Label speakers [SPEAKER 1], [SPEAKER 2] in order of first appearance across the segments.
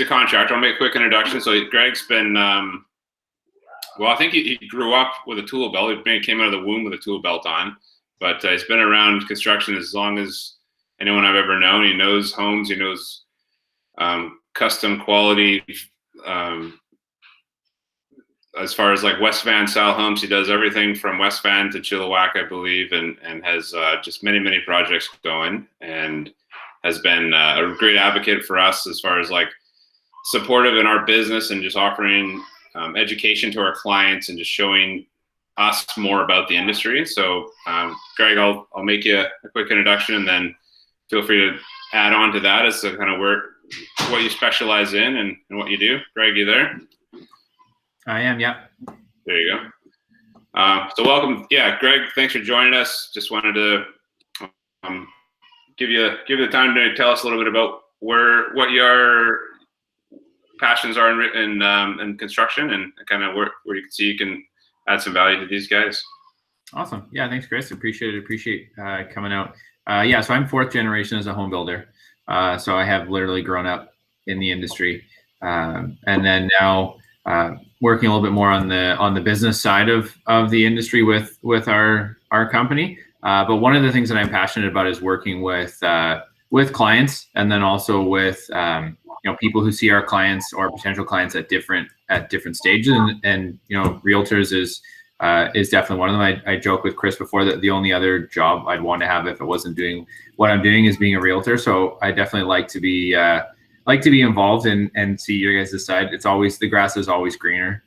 [SPEAKER 1] a contractor. I'll make a quick introduction. So Greg's been, well, I think he grew up with a tool belt. He came out of the womb with a tool belt on, but he's been around construction as long as anyone I've ever known. He knows homes. He knows custom quality. As far as like West Van style homes, he does everything from West Van to Chilliwack, I believe, and has just many projects going, and has been a great advocate for us as far as like supportive in our business and just offering education to our clients and just showing us more about the industry. So Greg, I'll make you a quick introduction, and then feel free to add on to that as to kind of what you specialize in and what you do. Greg, you there?
[SPEAKER 2] I am, yeah.
[SPEAKER 1] There you go. So welcome. Yeah, Greg, thanks for joining us. Just wanted to give you the time to tell us a little bit about what your passions are in construction, and kind of where you can see you can add some value to these guys.
[SPEAKER 2] Awesome. Yeah, thanks, Chris. Appreciate coming out. Yeah, so I'm fourth generation as a home builder. So I have literally grown up in the industry, and then now working a little bit more on the business side of the industry with our company. But one of the things that I'm passionate about is working with clients, and then also with people who see our clients or potential clients at different stages, and realtors is definitely one of them. I joked with Chris before that the only other job I'd want to have if I wasn't doing what I'm doing is being a realtor. So I definitely like to be involved and see your guys' side. It's always, the grass is always greener.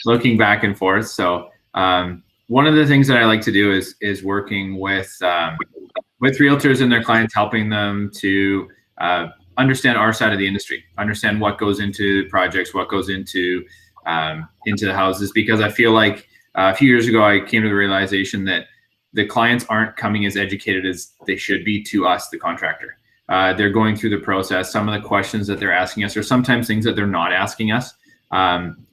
[SPEAKER 2] Looking back and forth. So one of the things that I like to do is working with realtors and their clients, helping them to understand our side of the industry, understand what goes into projects, what goes into the houses, because I feel like a few years ago I came to the realization that the clients aren't coming as educated as they should be to us, the contractor. They're going through the process. Some of the questions that they're asking us, or sometimes things that they're not asking us,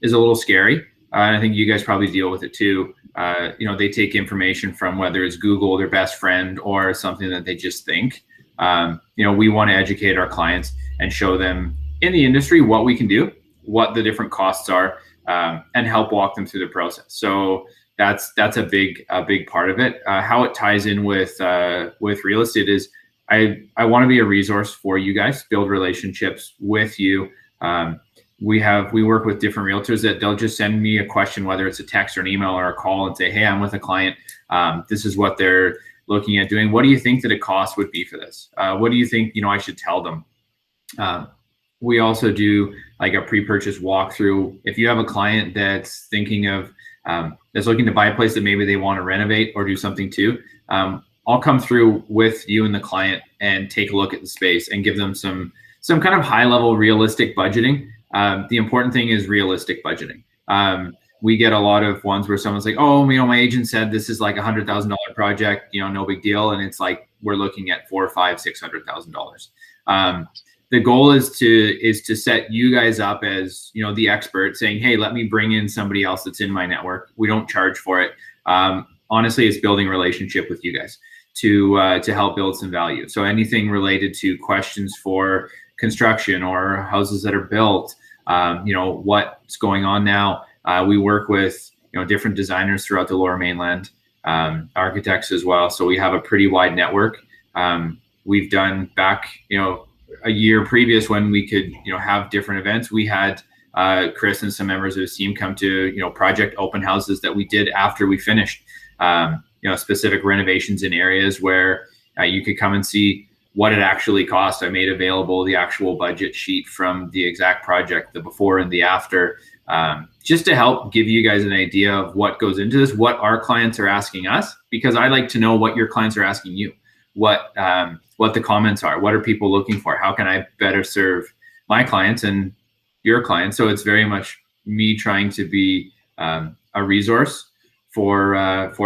[SPEAKER 2] is a little scary. And I think you guys probably deal with it too. They take information from whether it's Google, their best friend, or something that they just think. We want to educate our clients and show them in the industry what we can do, what the different costs are, and help walk them through the process. So that's a big part of it. How it ties in with real estate is I want to be a resource for you guys, build relationships with you. We work with different realtors that they'll just send me a question, whether it's a text or an email or a call, and say, hey, I'm with a client. This is what they're looking at doing. What do you think that a cost would be for this? What do you think, I should tell them? We also do like a pre-purchase walkthrough. If you have a client that's thinking of, that's looking to buy a place that maybe they want to renovate or do something too, I'll come through with you and the client and take a look at the space and give them some kind of high level realistic budgeting. The important thing is realistic budgeting. We get a lot of ones where someone's like, oh, my agent said this is like $100,000 project, no big deal. And it's like, we're looking at $400,000, $500,000, $600,000. The goal is to set you guys up as, the expert, saying, hey, let me bring in somebody else that's in my network. We don't charge for it. Honestly, it's building a relationship with you guys to help build some value. So anything related to questions for construction or houses that are built, what's going on now. We work with different designers throughout the Lower Mainland, architects as well. So we have a pretty wide network. We've done back a year previous when we could have different events. We had Chris and some members of his team come to project open houses that we did after we finished. Specific renovations in areas where you could come and see what it actually cost. I made available the actual budget sheet from the exact project, the before and the after, just to help give you guys an idea of what goes into this, what our clients are asking us, because I like to know what your clients are asking you, what the comments are, what are people looking for, how can I better serve my clients and your clients. So it's very much me trying to be a resource for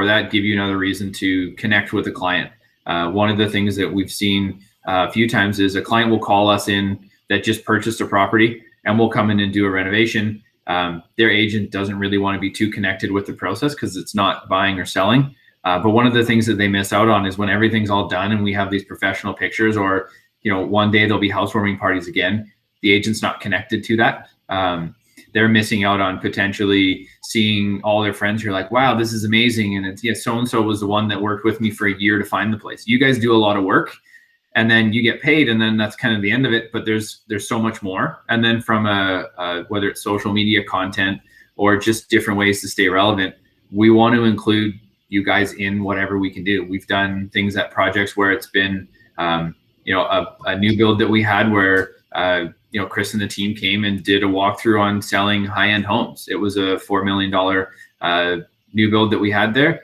[SPEAKER 2] that, give you another reason to connect with a client. One of the things that we've seen a few times is a client will call us in that just purchased a property, and we'll come in and do a renovation. Their agent doesn't really want to be too connected with the process because it's not buying or selling. But one of the things that they miss out on is when everything's all done and we have these professional pictures, or one day there'll be housewarming parties again. The agent's not connected to that. They're missing out on potentially seeing all their friends who are like, wow, this is amazing. And it's, yeah, so-and-so was the one that worked with me for a year to find the place. You guys do a lot of work, and then you get paid, and then that's kind of the end of it. But there's so much more. And then from whether it's social media content or just different ways to stay relevant, we want to include you guys in whatever we can do. We've done things at projects where it's been, a new build that we had where, Chris and the team came and did a walkthrough on selling high-end homes. It was a $4 million new build that we had there.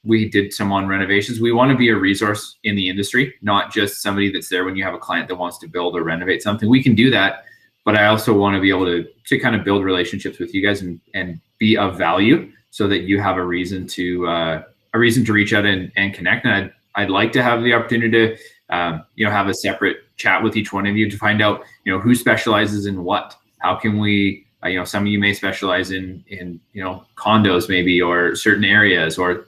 [SPEAKER 2] We did some on renovations. We want to be a resource in the industry, not just somebody that's there when you have a client that wants to build or renovate something. We can do that, but I also want to be able to kind of build relationships with you guys and be of value so that you have a reason to reach out and connect. And I'd like to have the opportunity to have a separate chat with each one of you to find out, who specializes in what. How can we, some of you may specialize in condos maybe, or certain areas, or,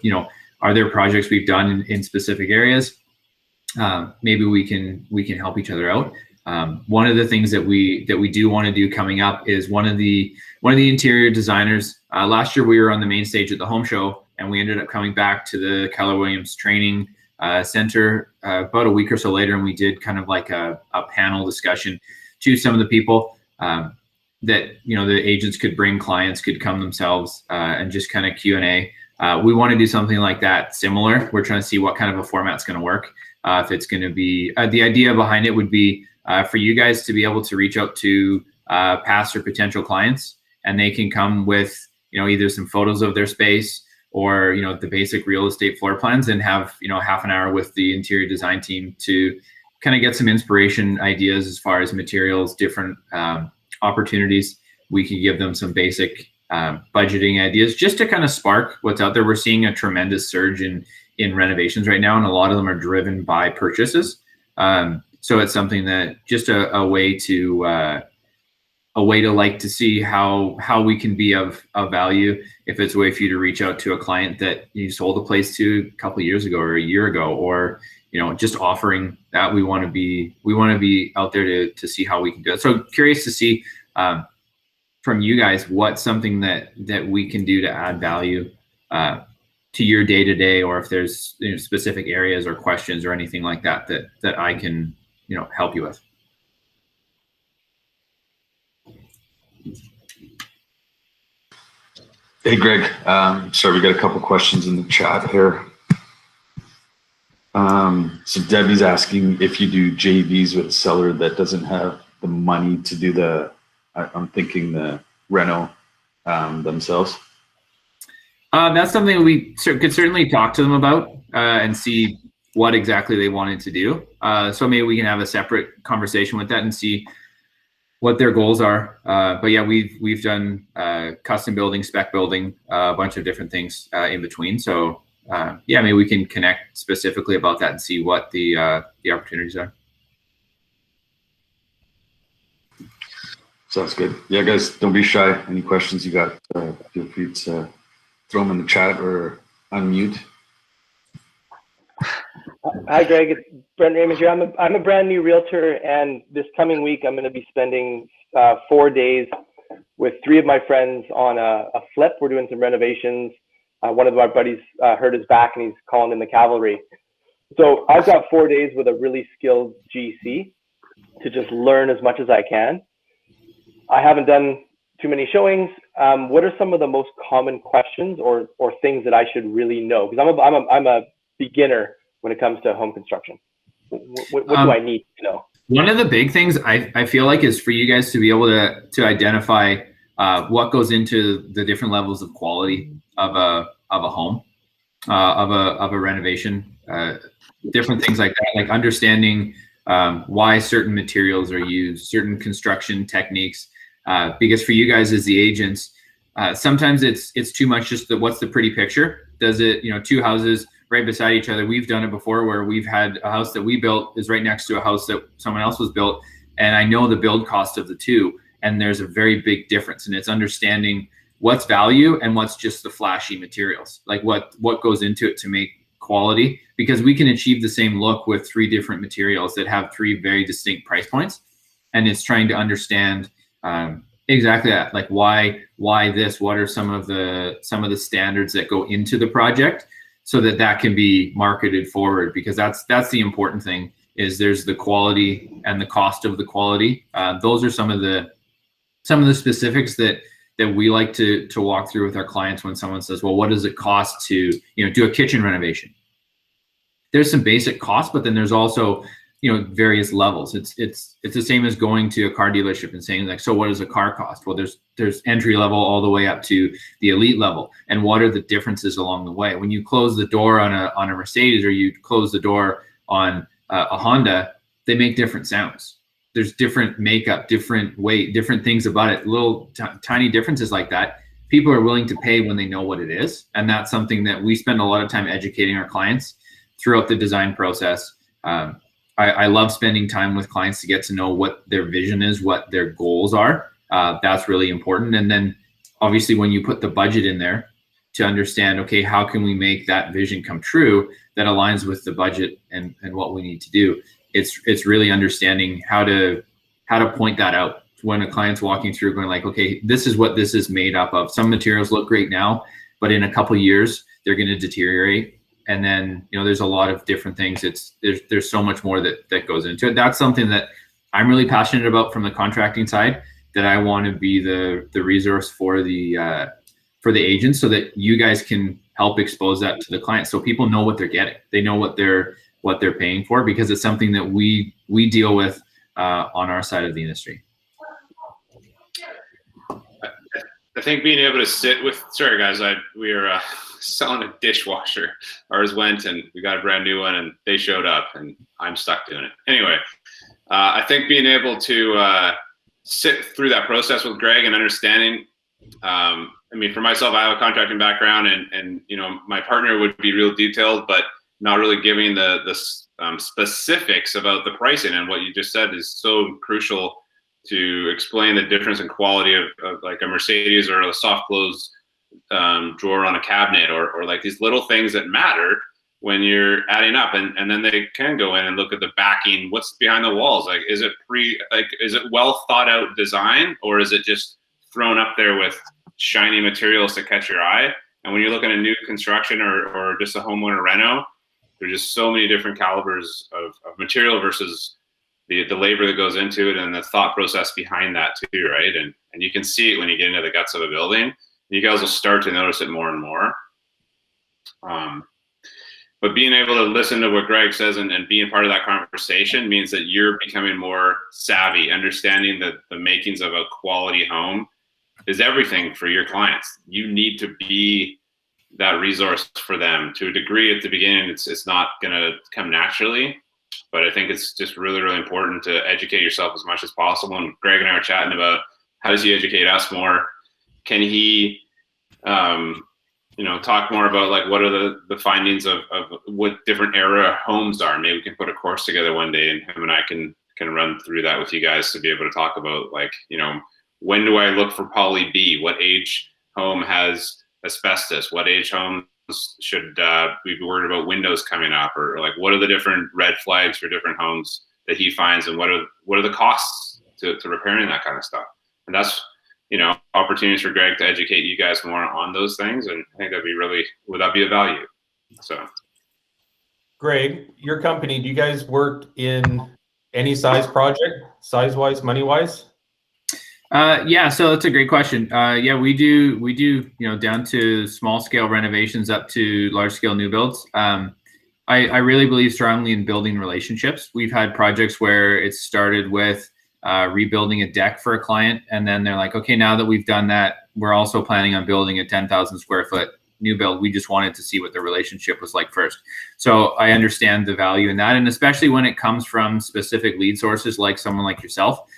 [SPEAKER 2] are there projects we've done in specific areas? Maybe we can help each other out. One of the things that we do want to do coming up is one of the interior designers. Last year we were on the main stage at the home show, and we ended up coming back to the Keller Williams training center about a week or so later, and we did kind of like a panel discussion to some of the people that the agents could bring, clients could come themselves, and just kind of Q&A. We want to do something like that similar. We're trying to see what kind of a format's going to work. If it's going to be the idea behind it would be for you guys to be able to reach out to past or potential clients, and they can come with either some photos of their space or the basic real estate floor plans, and have half an hour with the interior design team to kind of get some inspiration ideas as far as materials, different opportunities. We could give them some basic budgeting ideas just to kind of spark what's out there. We're seeing a tremendous surge in renovations right now, and a lot of them are driven by purchases. So it's something that just a way to like to see how we can be of value. If it's a way for you to reach out to a client that you sold a place to a couple of years ago or a year ago, or just offering that, we want to be out there to see how we can do it. So curious to see from you guys what's something that we can do to add value to your day-to-day, or if there's specific areas or questions or anything like that I can help you with.
[SPEAKER 3] Hey, Greg. Sorry, we got a couple questions in the chat here. So Debbie's asking if you do JVs with a seller that doesn't have the money to do I'm thinking the reno themselves.
[SPEAKER 2] That's something we could certainly talk to them about and see what exactly they wanted to do. So maybe we can have a separate conversation with that and see what their goals are. But yeah, we've done custom building, spec building, a bunch of different things in between. So yeah, maybe we can connect specifically about that and see what the opportunities are.
[SPEAKER 3] Sounds good. Yeah, guys, don't be shy. Any questions you got, feel free to throw them in the chat or unmute.
[SPEAKER 4] Hi, Greg. It's Brent Raymond here. I'm a brand new realtor, and this coming week I'm going to be spending 4 days with 3 of my friends on a flip. We're doing some renovations. One of our buddies hurt his back, and he's calling in the cavalry. So I've got 4 days with a really skilled GC to just learn as much as I can. I haven't done too many showings. What are some of the most common questions or things that I should really know? Because I'm a beginner when it comes to home construction. What do I need to know?
[SPEAKER 2] One of the big things I feel like is for you guys to be able to identify what goes into the different levels of quality of a home, of a renovation, different things like that, like understanding why certain materials are used, certain construction techniques. Because for you guys as the agents, sometimes it's too much just what's the pretty picture. Does it, 2 houses right beside each other? We've done it before where we've had a house that we built is right next to a house that someone else was built, and I know the build cost of the 2, and there's a very big difference, and it's understanding what's value and what's just the flashy materials, like what goes into it to make quality, because we can achieve the same look with 3 different materials that have 3 very distinct price points. And it's trying to understand exactly that, like why this, what are some of the standards that go into the project, so that can be marketed forward, because that's the important thing, is there's the quality and the cost of the quality. Those are some of the specifics that we like to walk through with our clients when someone says, well, what does it cost to, do a kitchen renovation? There's some basic costs, but then there's also, various levels. It's the same as going to a car dealership and saying, like, so what does a car cost? Well, there's entry level all the way up to the elite level. And what are the differences along the way? When you close the door on a Mercedes, or you close the door on a Honda, they make different sounds. There's different makeup, different weight, different things about it, little tiny differences like that. People are willing to pay when they know what it is. And that's something that we spend a lot of time educating our clients throughout the design process. I love spending time with clients to get to know what their vision is, what their goals are. That's really important. And then obviously when you put the budget in there to understand, okay, how can we make that vision come true that aligns with the budget and what we need to do? It's really understanding how to point that out when a client's walking through going like, okay, this is what this is made up of. Some materials look great now, but in a couple of years, they're going to deteriorate. And then, there's a lot of different things. There's so much more that goes into it. That's something that I'm really passionate about from the contracting side, that I want to be the resource for the agents, so that you guys can help expose that to the client, so people know what they're getting. They know what they're paying for, because it's something that we deal with on our side of the industry.
[SPEAKER 1] I think being able to sit with, sorry guys, we are selling a dishwasher. Ours went and we got a brand new one, and they showed up and I'm stuck doing it. Anyway, I think being able to sit through that process with Greg and understanding, I mean, for myself, I have a contracting background, and my partner would be real detailed, but not really giving the specifics about the pricing. And what you just said is so crucial, to explain the difference in quality of like a Mercedes or a soft close drawer on a cabinet, or like these little things that matter when you're adding up. And then they can go in and look at the backing, what's behind the walls. Like, is it well thought out design, or is it just thrown up there with shiny materials to catch your eye? And when you're looking at new construction or just a homeowner reno, there's just so many different calibers of material versus the labor that goes into it, and the thought process behind that too, right? And you can see it when you get into the guts of a building. You guys will start to notice it more and more. But being able to listen to what Greg says and being part of that conversation means that you're becoming more savvy, understanding that the makings of a quality home is everything for your clients. You need to be that resource for them. To a degree at the beginning, it's not gonna come naturally, but I think it's just really, really important to educate yourself as much as possible. And Greg and I were chatting about, how does he educate us more? Can he, talk more about like what are the findings of what different era homes are? Maybe we can put a course together one day, and him and I can run through that with you guys to be able to talk about, like, when do I look for poly B? What age home has asbestos? What age homes should we be worried about windows coming up? Or like, what are the different red flags for different homes that he finds, and what are the costs to repairing that kind of stuff? And that's, opportunities for Greg to educate you guys more on those things. And I think would that be a value? So,
[SPEAKER 5] Greg, your company, do you guys work in any size project, size-wise, money-wise?
[SPEAKER 2] Yeah, so that's a great question. Yeah, we do, down to small scale renovations up to large scale new builds. I really believe strongly in building relationships. We've had projects where it started with rebuilding a deck for a client, and then they're like, okay, now that we've done that, we're also planning on building a 10,000 square foot new build. We just wanted to see what the relationship was like first. So I understand the value in that, and especially when it comes from specific lead sources like someone like yourself.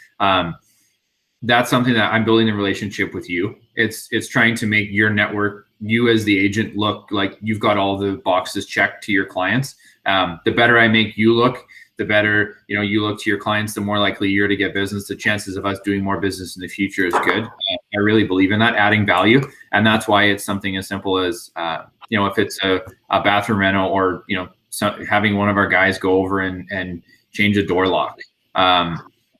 [SPEAKER 2] That's something that I'm building a relationship with you. It's trying to make your network, you as the agent, look like you've got all the boxes checked to your clients. The better I make you look, the better you look to your clients, the more likely you're to get business. The chances of us doing more business in the future is good. I really believe in that, adding value, and that's why it's something as simple as you know, if it's a bathroom reno, or, you know, having one of our guys go over and change a door lock.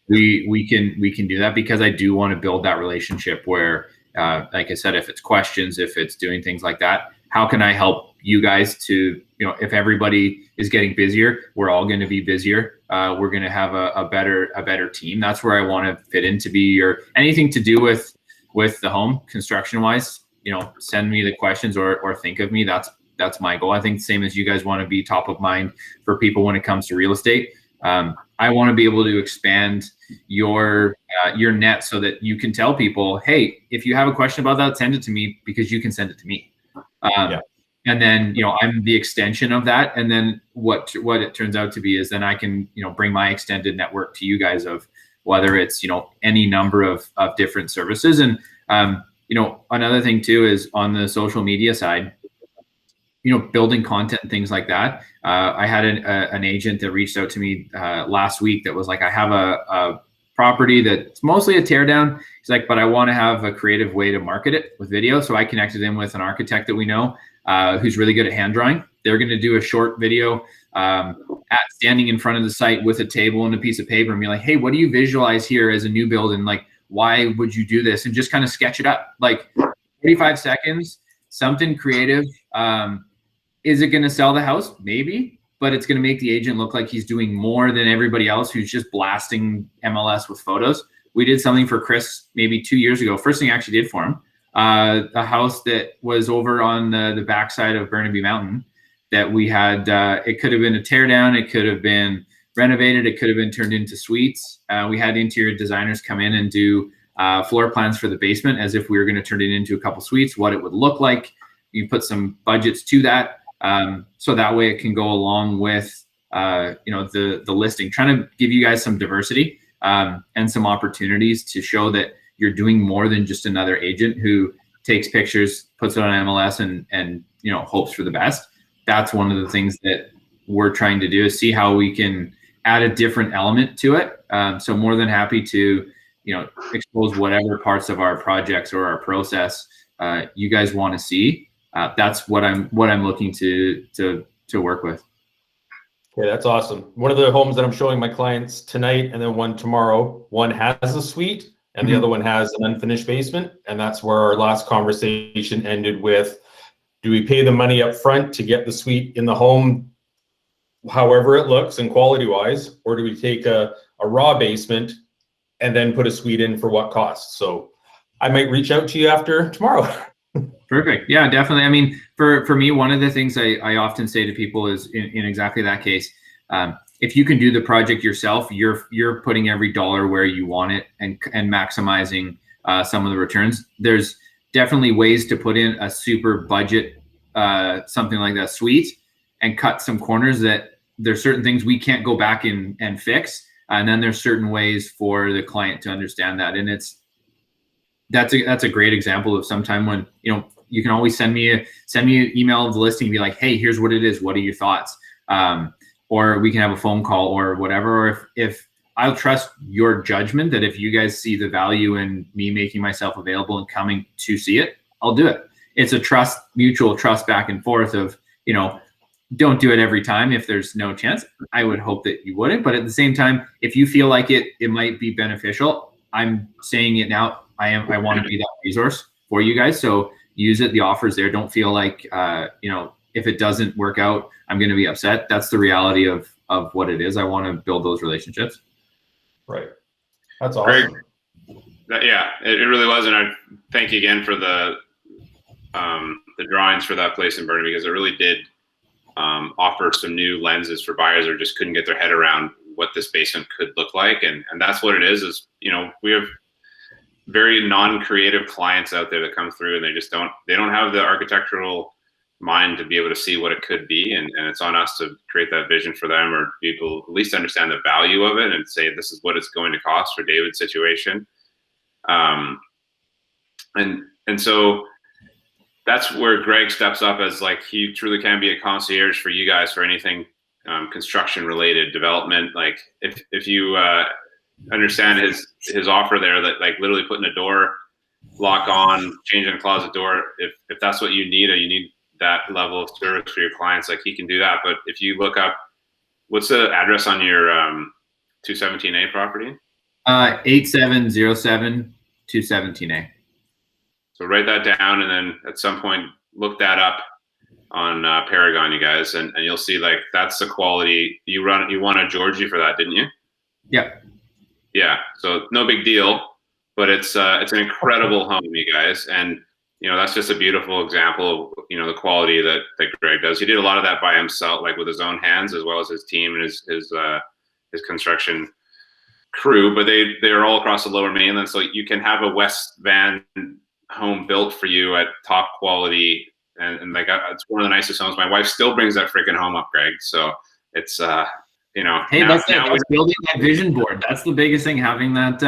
[SPEAKER 2] We can do that, because I do want to build that relationship where, like I said, if it's questions, if it's doing things like that, how can I help you guys to, you know, if everybody is getting busier, we're all going to be busier. We're going to have a better team. That's where I want to fit in, to be your anything to do with the home construction wise. You know, send me the questions, or think of me. That's my goal. I think same as you guys want to be top of mind for people when it comes to real estate. I want to be able to expand your net, so that you can tell people, hey, if you have a question about that, send it to me, because you can send it to me. And then, you know, I'm the extension of that. And then what it turns out to be is then I can, you know, bring my extended network to you guys, of whether it's, you know, any number of different services. And, you know, another thing too is on the social media side, you know, building content and things like that. I had an agent that reached out to me last week that was like, I have a property that's mostly a tear down. He's like, but I want to have a creative way to market it with video. So I connected him with an architect that we know, who's really good at hand drawing. They're going to do a short video at standing in front of the site with a table and a piece of paper, and be like, hey, what do you visualize here as a new build? And like, why would you do this? And just kind of sketch it up, like 45 seconds, something creative. Is it going to sell the house? Maybe, but it's going to make the agent look like he's doing more than everybody else who's just blasting MLS with photos. We did something for Chris maybe 2 years ago. First thing I actually did for him, a house that was over on the backside of Burnaby Mountain that we had. It could have been a tear down. It could have been renovated. It could have been turned into suites. We had interior designers come in and do floor plans for the basement, as if we were going to turn it into a couple suites, what it would look like. You put some budgets to that. So that way it can go along with, you know, the listing, trying to give you guys some diversity, and some opportunities to show that you're doing more than just another agent who takes pictures, puts it on MLS, and, you know, hopes for the best. That's one of the things that we're trying to do, is see how we can add a different element to it. So more than happy to, you know, expose whatever parts of our projects or our process, you guys want to see. That's what I'm looking to work with.
[SPEAKER 5] Okay, that's awesome. One of the homes that I'm showing my clients tonight, and then one tomorrow, one has a suite and the other one has an unfinished basement. And that's where our last conversation ended with, do we pay the money up front to get the suite in the home, however it looks and quality wise, or do we take a raw basement and then put a suite in for what costs? So I might reach out to you after tomorrow.
[SPEAKER 2] Perfect. Yeah, definitely. I mean, for me, one of the things I often say to people is in exactly that case, if you can do the project yourself, you're putting every dollar where you want it, and maximizing some of the returns. There's definitely ways to put in a super budget, something like that suite, and cut some corners that there's certain things we can't go back and fix. And then there's certain ways for the client to understand that. And that's a great example of sometime when, you know, you can always send me an email of the listing and be like, hey, here's what it is. What are your thoughts? Or we can have a phone call or whatever. Or if I'll trust your judgment that if you guys see the value in me making myself available and coming to see it, I'll do it. It's a mutual trust back and forth of, you know, don't do it every time if there's no chance. I would hope that you wouldn't, but at the same time, if you feel like it might be beneficial, I'm saying it now. I want to be that resource for you guys. So use it. The offer's there. Don't feel like, you know, if it doesn't work out, I'm going to be upset. That's the reality of what it is. I want to build those relationships.
[SPEAKER 5] Right. That's awesome.
[SPEAKER 1] Great. Yeah, it really was. And I thank you again for the drawings for that place in Burnaby, because it really did offer some new lenses for buyers who just couldn't get their head around what this basement could look like. And that's what it is, you know, we have very non-creative clients out there that come through, and they don't have the architectural mind to be able to see what it could be. And it's on us to create that vision for them, or people at least understand the value of it and say, this is what it's going to cost for David's situation. And so that's where Greg steps up as, like, he truly can be a concierge for you guys for anything construction related, development. Like if you understand his offer there, that like literally putting a door lock on, changing a closet door, if that's what you need, or you need that level of service for your clients, like he can do that. But if you look up, what's the address on your 217A property?
[SPEAKER 2] 8707 217A.
[SPEAKER 1] So write that down, and then at some point look that up on Paragon, you guys, and you'll see like that's the quality. You won a Georgie for that, didn't you?
[SPEAKER 2] Yep.
[SPEAKER 1] Yeah. So no big deal, but it's an incredible home, you guys, and that's just a beautiful example of the quality that Greg does. He did a lot of that by himself, like with his own hands, as well as his team and his construction crew. But they're all across the Lower Mainland, so you can have a West Van home built for you at top quality, and like it's one of the nicest homes. My wife still brings that freaking home up, Greg. So it's
[SPEAKER 2] Hey,
[SPEAKER 1] now
[SPEAKER 2] that's building that vision board. That's the biggest thing, having that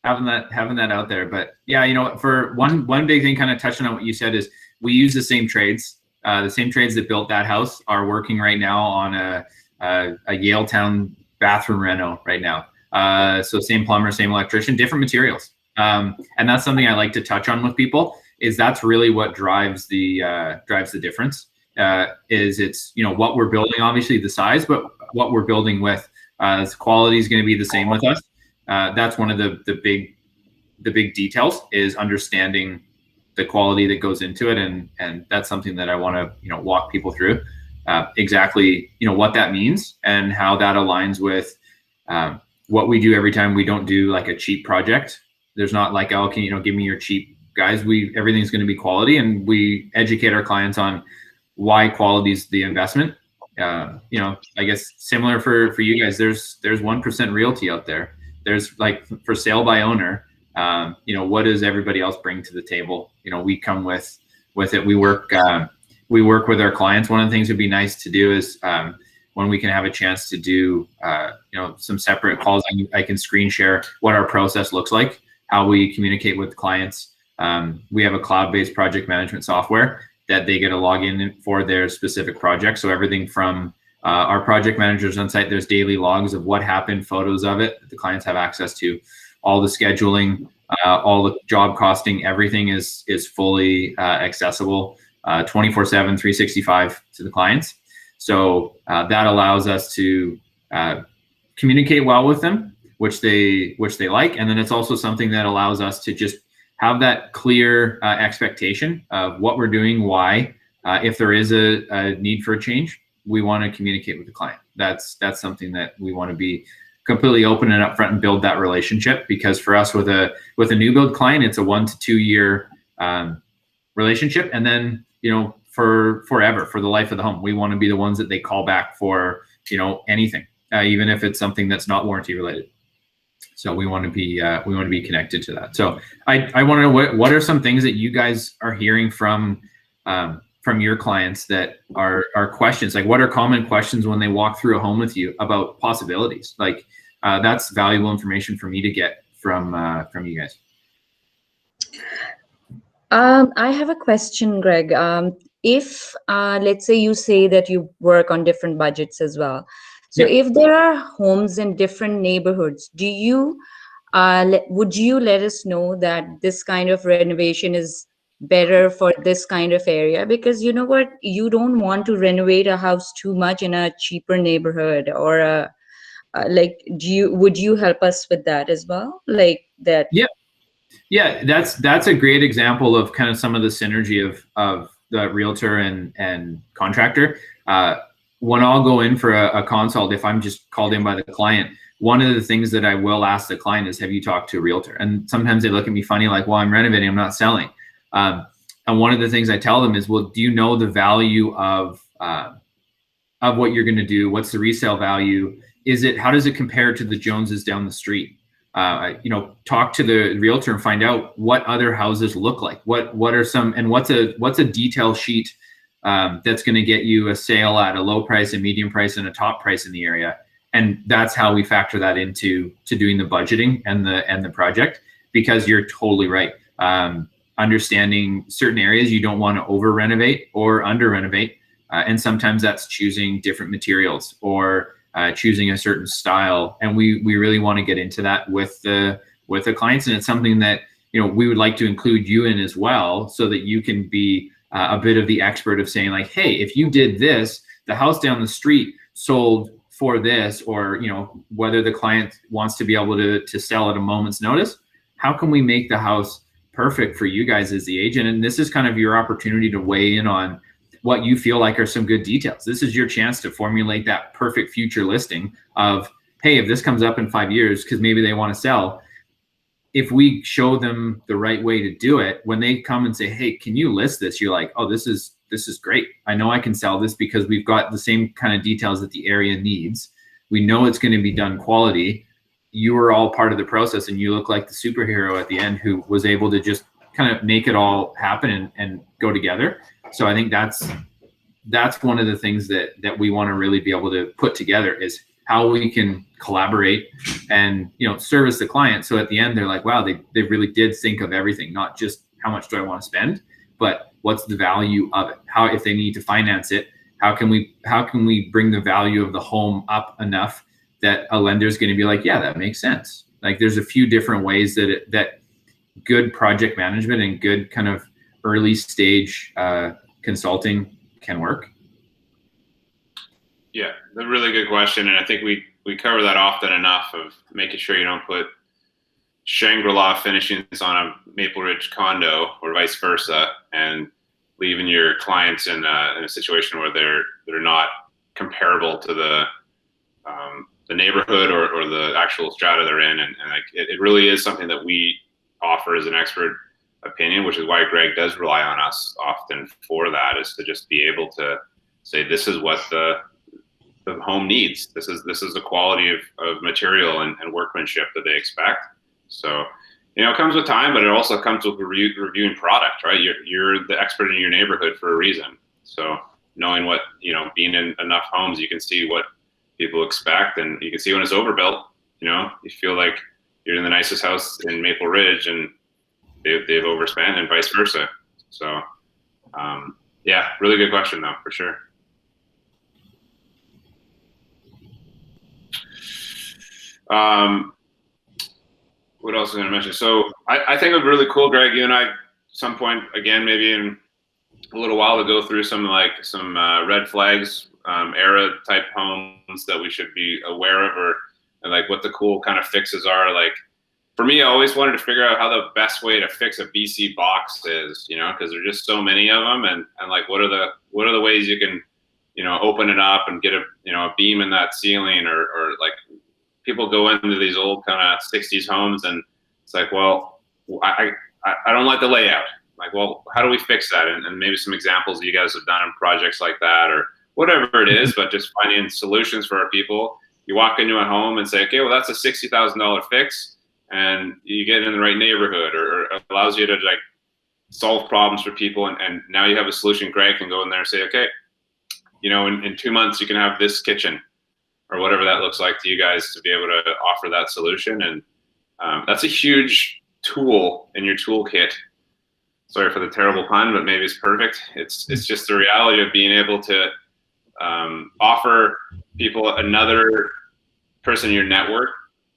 [SPEAKER 2] out there. But yeah, for one big thing, kind of touching on what you said, is we use the same trades. The same trades that built that house are working right now on a Yaletown bathroom reno right now. So same plumber, same electrician, different materials. And that's something I like to touch on with people, is that's really what drives the difference. Is it's what we're building, obviously the size, but what we're building with. The quality is going to be the same with us. That's one of the big details, is understanding the quality that goes into it, and that's something that I want to walk people through exactly what that means and how that aligns with what we do every time. We don't do like a cheap project. There's not like, oh, can give me your cheap guys. Everything's going to be quality, and we educate our clients on why quality is the investment. I guess similar for you guys, there's 1% realty out there. There's like for sale by owner. What does everybody else bring to the table? We come with it. We work with our clients. One of the things that'd be nice to do is when we can have a chance to do some separate calls, I can screen share what our process looks like, how we communicate with clients. We have a cloud-based project management software that they get a login for their specific project. So everything from our project managers on site, there's daily logs of what happened, photos of it that the clients have access to, all the scheduling, all the job costing, everything is fully accessible 24/7, 365 to the clients. So that allows us to communicate well with them, which they like. And then it's also something that allows us to just have that clear expectation of what we're doing, why. If there is a need for a change, we want to communicate with the client. That's something that we want to be completely open and upfront and build that relationship, because for us with a new build client, it's a 1 to 2 year relationship, and then for forever, for the life of the home. We want to be the ones that they call back for anything, even if it's something that's not warranty related. So we want to be connected to that. So I want to know what are some things that you guys are hearing from your clients that are questions. Like, what are common questions when they walk through a home with you about possibilities? Like that's valuable information for me to get from you guys.
[SPEAKER 6] I have a question, Greg. If let's say you say that you work on different budgets as well. So if there are homes in different neighborhoods, do you would you let us know that this kind of renovation is better for this kind of area? Because you know what, you don't want to renovate a house too much in a cheaper neighborhood, or would you help us with that as well, like that?
[SPEAKER 2] Yeah, that's a great example of kind of some of the synergy of the realtor and contractor. When I'll go in for a consult, if I'm just called in by the client, one of the things that I will ask the client is, have you talked to a realtor? And sometimes they look at me funny, like, well, I'm renovating, I'm not selling. And one of the things I tell them is, well, do you know the value of what you're going to do? What's the resale value? How does it compare to the Joneses down the street? Talk to the realtor and find out what other houses look like. What are some, and what's a detail sheet that's going to get you a sale at a low price, a medium price, and a top price in the area. And that's how we factor that into doing the budgeting and the project, because you're totally right. Understanding certain areas you don't want to over renovate or under renovate, and sometimes that's choosing different materials or choosing a certain style, and we really want to get into that with the clients, and it's something that we would like to include you in as well, so that you can be a bit of the expert of saying like, hey, if you did this, the house down the street sold for this, or, you know, whether the client wants to be able to sell at a moment's notice, how can we make the house perfect for you guys as the agent? And this is kind of your opportunity to weigh in on what you feel like are some good details. This is your chance to formulate that perfect future listing of, hey, if this comes up in 5 years, because maybe they want to sell, if we show them the right way to do it, when they come and say, hey, can you list this? You're like, oh, this is great. I know I can sell this because we've got the same kind of details that the area needs. We know it's going to be done quality. You were all part of the process, and you look like the superhero at the end who was able to just kind of make it all happen and go together. So I think that's one of the things that we want to really be able to put together, is how we can collaborate and, you know, service the client. So at the end, they're like, wow, they really did think of everything, not just how much do I want to spend, but what's the value of it? How, if they need to finance it, how can we bring the value of the home up enough that a lender is going to be like, yeah, that makes sense. Like, there's a few different ways that good project management and good kind of early stage consulting can work.
[SPEAKER 1] Yeah, that's a really good question, and I think we cover that often enough, of making sure you don't put Shangri-La finishings on a Maple Ridge condo or vice versa, and leaving your clients in a situation where they're not comparable to the neighborhood or the actual strata they're in, and like it really is something that we offer as an expert opinion, which is why Greg does rely on us often for that, is to just be able to say, this is what the home needs. This is the quality of material and workmanship that they expect. So, you know, it comes with time, but it also comes with reviewing product, right? You're the expert in your neighborhood for a reason. So knowing what, you know, being in enough homes, you can see what people expect, and you can see when it's overbuilt. You know, you feel like you're in the nicest house in Maple Ridge and they've overspent, and vice versa. So, yeah, really good question though, for sure. What else was I going to mention? So I think it would be really cool, Greg, you and I, some point, again, maybe in a little while, to go through some red flags, era type homes that we should be aware of, and like what the cool kind of fixes are. Like, for me, I always wanted to figure out how the best way to fix a BC box is, you know, because there's just so many of them, and like what are the ways you can, you know, open it up and get a beam in that ceiling, or like, people go into these old kind of 60s homes and it's like, well, I don't like the layout. Like, well, how do we fix that? And maybe some examples that you guys have done in projects like that, or whatever it is, but just finding solutions for our people. You walk into a home and say, okay, well, that's a $60,000 fix, and you get in the right neighborhood, or allows you to like solve problems for people. And now you have a solution. Greg can go in there and say, okay, you know, in 2 months, you can have this kitchen, or whatever that looks like to you guys, to be able to offer that solution. And that's a huge tool in your toolkit. Sorry for the terrible pun, but maybe it's perfect. It's just the reality of being able to offer people another person in your network.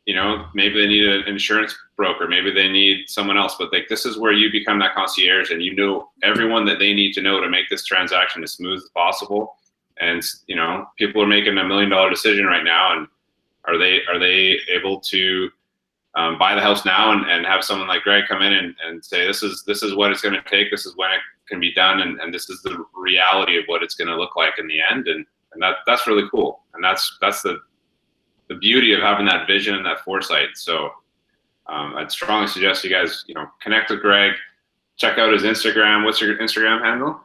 [SPEAKER 1] You know, maybe they need an insurance broker, maybe they need someone else, but like, this is where you become that concierge, and you know everyone that they need to know to make this transaction as smooth as possible. And, you know, people are making $1 million decision right now, and are they able to buy the house now and have someone like Greg come in and say, this is what it's going to take, this is when it can be done, and this is the reality of what it's going to look like in the end, and that's really cool, and that's the beauty of having that vision and that foresight. So I'd strongly suggest you guys, you know, connect with Greg, check out his Instagram. What's your Instagram handle?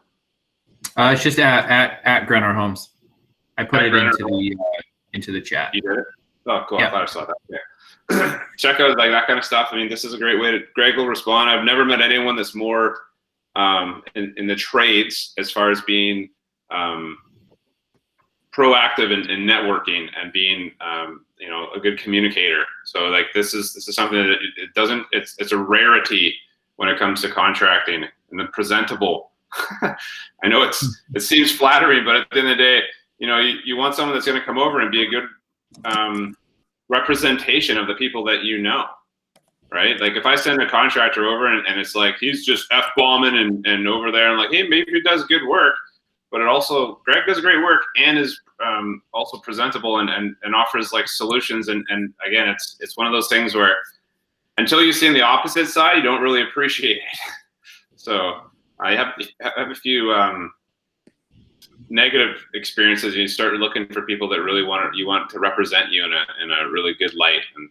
[SPEAKER 2] It's just at Grenor Homes. I put it into the chat.
[SPEAKER 1] You did it? Oh, cool.
[SPEAKER 2] Yeah.
[SPEAKER 1] I thought I saw that. Yeah. Check out like that kind of stuff. I mean, this is a great way to. Greg will respond. I've never met anyone that's more in the trades as far as being proactive in networking and being you know, a good communicator. So like, this is something that it doesn't. It's a rarity when it comes to contracting, and the presentable. I know it seems flattering, but at the end of the day, you know, you want someone that's going to come over and be a good representation of the people that you know. right? Like if I send a contractor over and it's like he's just F-bombing and over there, and like, hey, maybe he does good work, but it also, Greg does great work and is also presentable and offers like solutions. And again, it's one of those things where until you see on the opposite side, you don't really appreciate it. So I have a few negative experiences. You start looking for people that really want to represent you in a really good light. And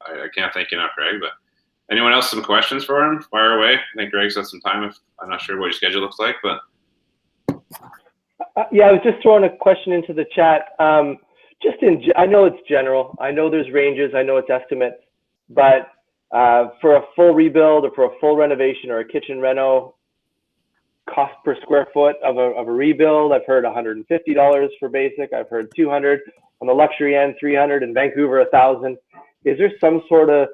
[SPEAKER 1] I can't thank you enough, Greg. But anyone else some questions for him? Fire away. I think Greg's got some time. I'm not sure what your schedule looks like, but
[SPEAKER 4] yeah, I was just throwing a question into the chat. I know it's general. I know there's ranges. I know it's estimates, but for a full rebuild or for a full renovation or a kitchen reno, cost per square foot of a rebuild, I've heard $150 for basic. I've heard $200 on the luxury end, $300 in Vancouver, $1,000. Is there some sort of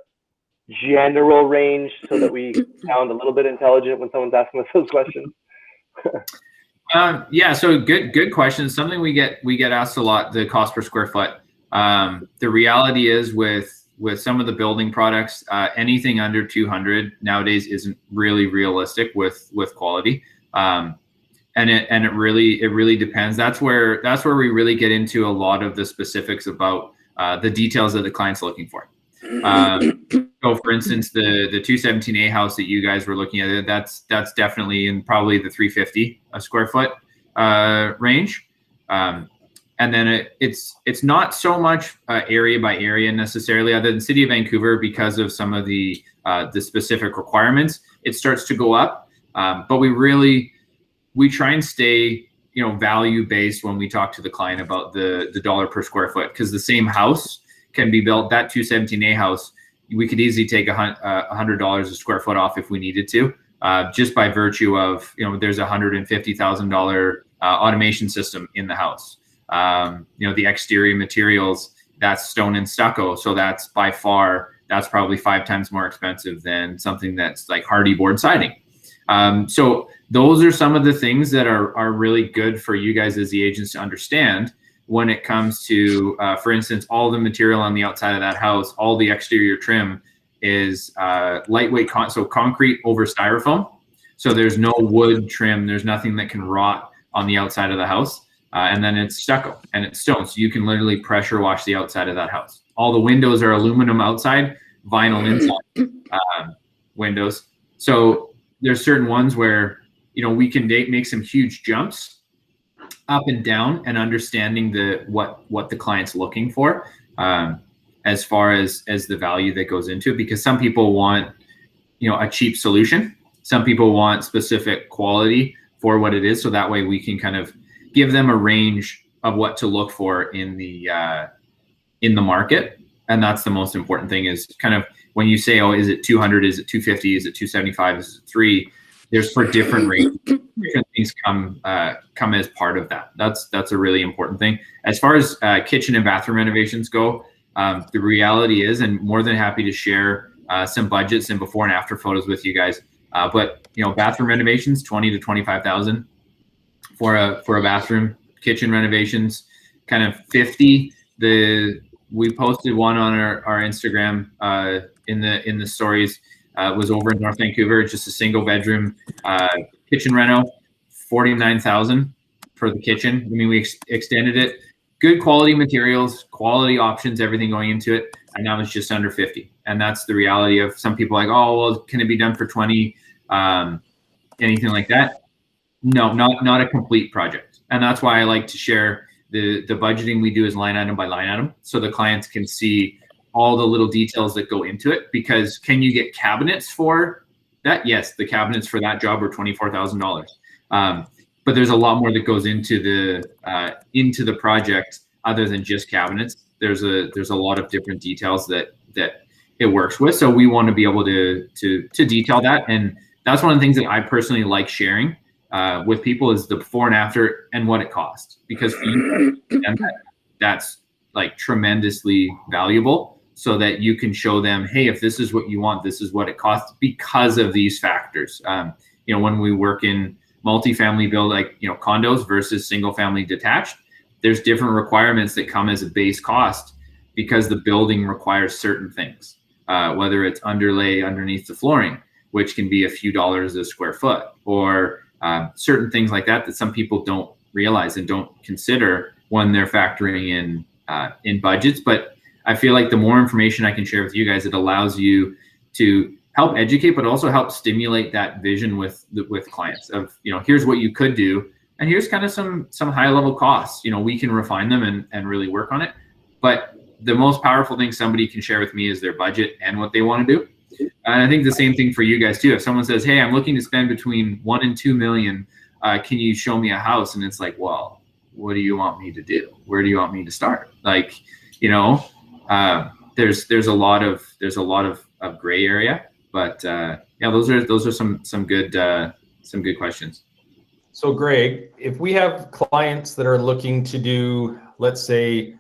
[SPEAKER 4] general range so that we sound a little bit intelligent when someone's asking us those questions?
[SPEAKER 2] Yeah, so good question. Something we get asked a lot, the cost per square foot. The reality is with some of the building products, anything under 200 nowadays isn't really realistic with quality. And it really depends. That's where we really get into a lot of the specifics about the details that the client's looking for. So for instance, the 217A house that you guys were looking at, that's definitely in probably the 350 a square foot range. And then it's not so much area by area necessarily, other than City of Vancouver, because of some of the specific requirements, it starts to go up. But we try and stay value based when we talk to the client about the dollar per square foot, because the same house can be built. That 217A house, we could easily take $100 a square foot off if we needed to, just by virtue of there's a $150,000 automation system in the house. The exterior materials, that's stone and stucco, so that's probably 5 times more expensive than something that's like hardy board siding. So those are some of the things that are really good for you guys as the agents to understand when it comes to, for instance, all the material on the outside of that house, all the exterior trim is lightweight, so concrete over styrofoam. So there's no wood trim, there's nothing that can rot on the outside of the house. And then it's stucco and it's stone. So you can literally pressure wash the outside of that house. All the windows are aluminum outside, vinyl inside windows. So there's certain ones where, we can make some huge jumps up and down and understanding what the client's looking for as far as the value that goes into it, because some people want, a cheap solution. Some people want specific quality for what it is. So that way we can kind of give them a range of what to look for in the market. And that's the most important thing, is kind of when you say, oh, is it 200? Is it 250? Is it 275? Is it 3? There's for different ranges, different things come as part of that. That's a really important thing. As far as kitchen and bathroom renovations go, the reality is, and more than happy to share some budgets and before and after photos with you guys. But bathroom renovations, 20 to 25,000 for a bathroom. Kitchen renovations, kind of 50. We posted one on our Instagram in the stories. Was over in North Vancouver, just a single bedroom kitchen reno, 49,000 for the kitchen. I mean, we extended it, good quality materials, quality options, everything going into it, and now it's just under 50. And that's the reality of some people like, oh, well, can it be done for 20? Anything like that? No, not a complete project. And that's why I like to share the budgeting we do is line item by line item, so the clients can see all the little details that go into it. Because can you get cabinets for that? Yes, the cabinets for that job are $24,000. But there's a lot more that goes into the project other than just cabinets. There's a lot of different details that it works with. So we want to be able to detail that, and that's one of the things that I personally like sharing with people, is the before and after and what it costs, because for you, that's like tremendously valuable. So that you can show them, hey, if this is what you want, this is what it costs because of these factors. When we work in multifamily build, like, condos versus single family detached, there's different requirements that come as a base cost because the building requires certain things. whether it's underlay underneath the flooring, which can be a few dollars a square foot, or certain things like that that some people don't realize and don't consider when they're factoring in budgets. But I feel like the more information I can share with you guys, it allows you to help educate, but also help stimulate that vision with clients of, here's what you could do, and here's kind of some high level costs. We can refine them and really work on it. But the most powerful thing somebody can share with me is their budget and what they want to do. And I think the same thing for you guys too. If someone says, hey, I'm looking to spend between 1 and 2 million, can you show me a house? And it's like, well, what do you want me to do? Where do you want me to start? Like, there's a lot of gray area, but yeah, those are some good questions.
[SPEAKER 5] So Greg, if we have clients that are looking to do, let's say,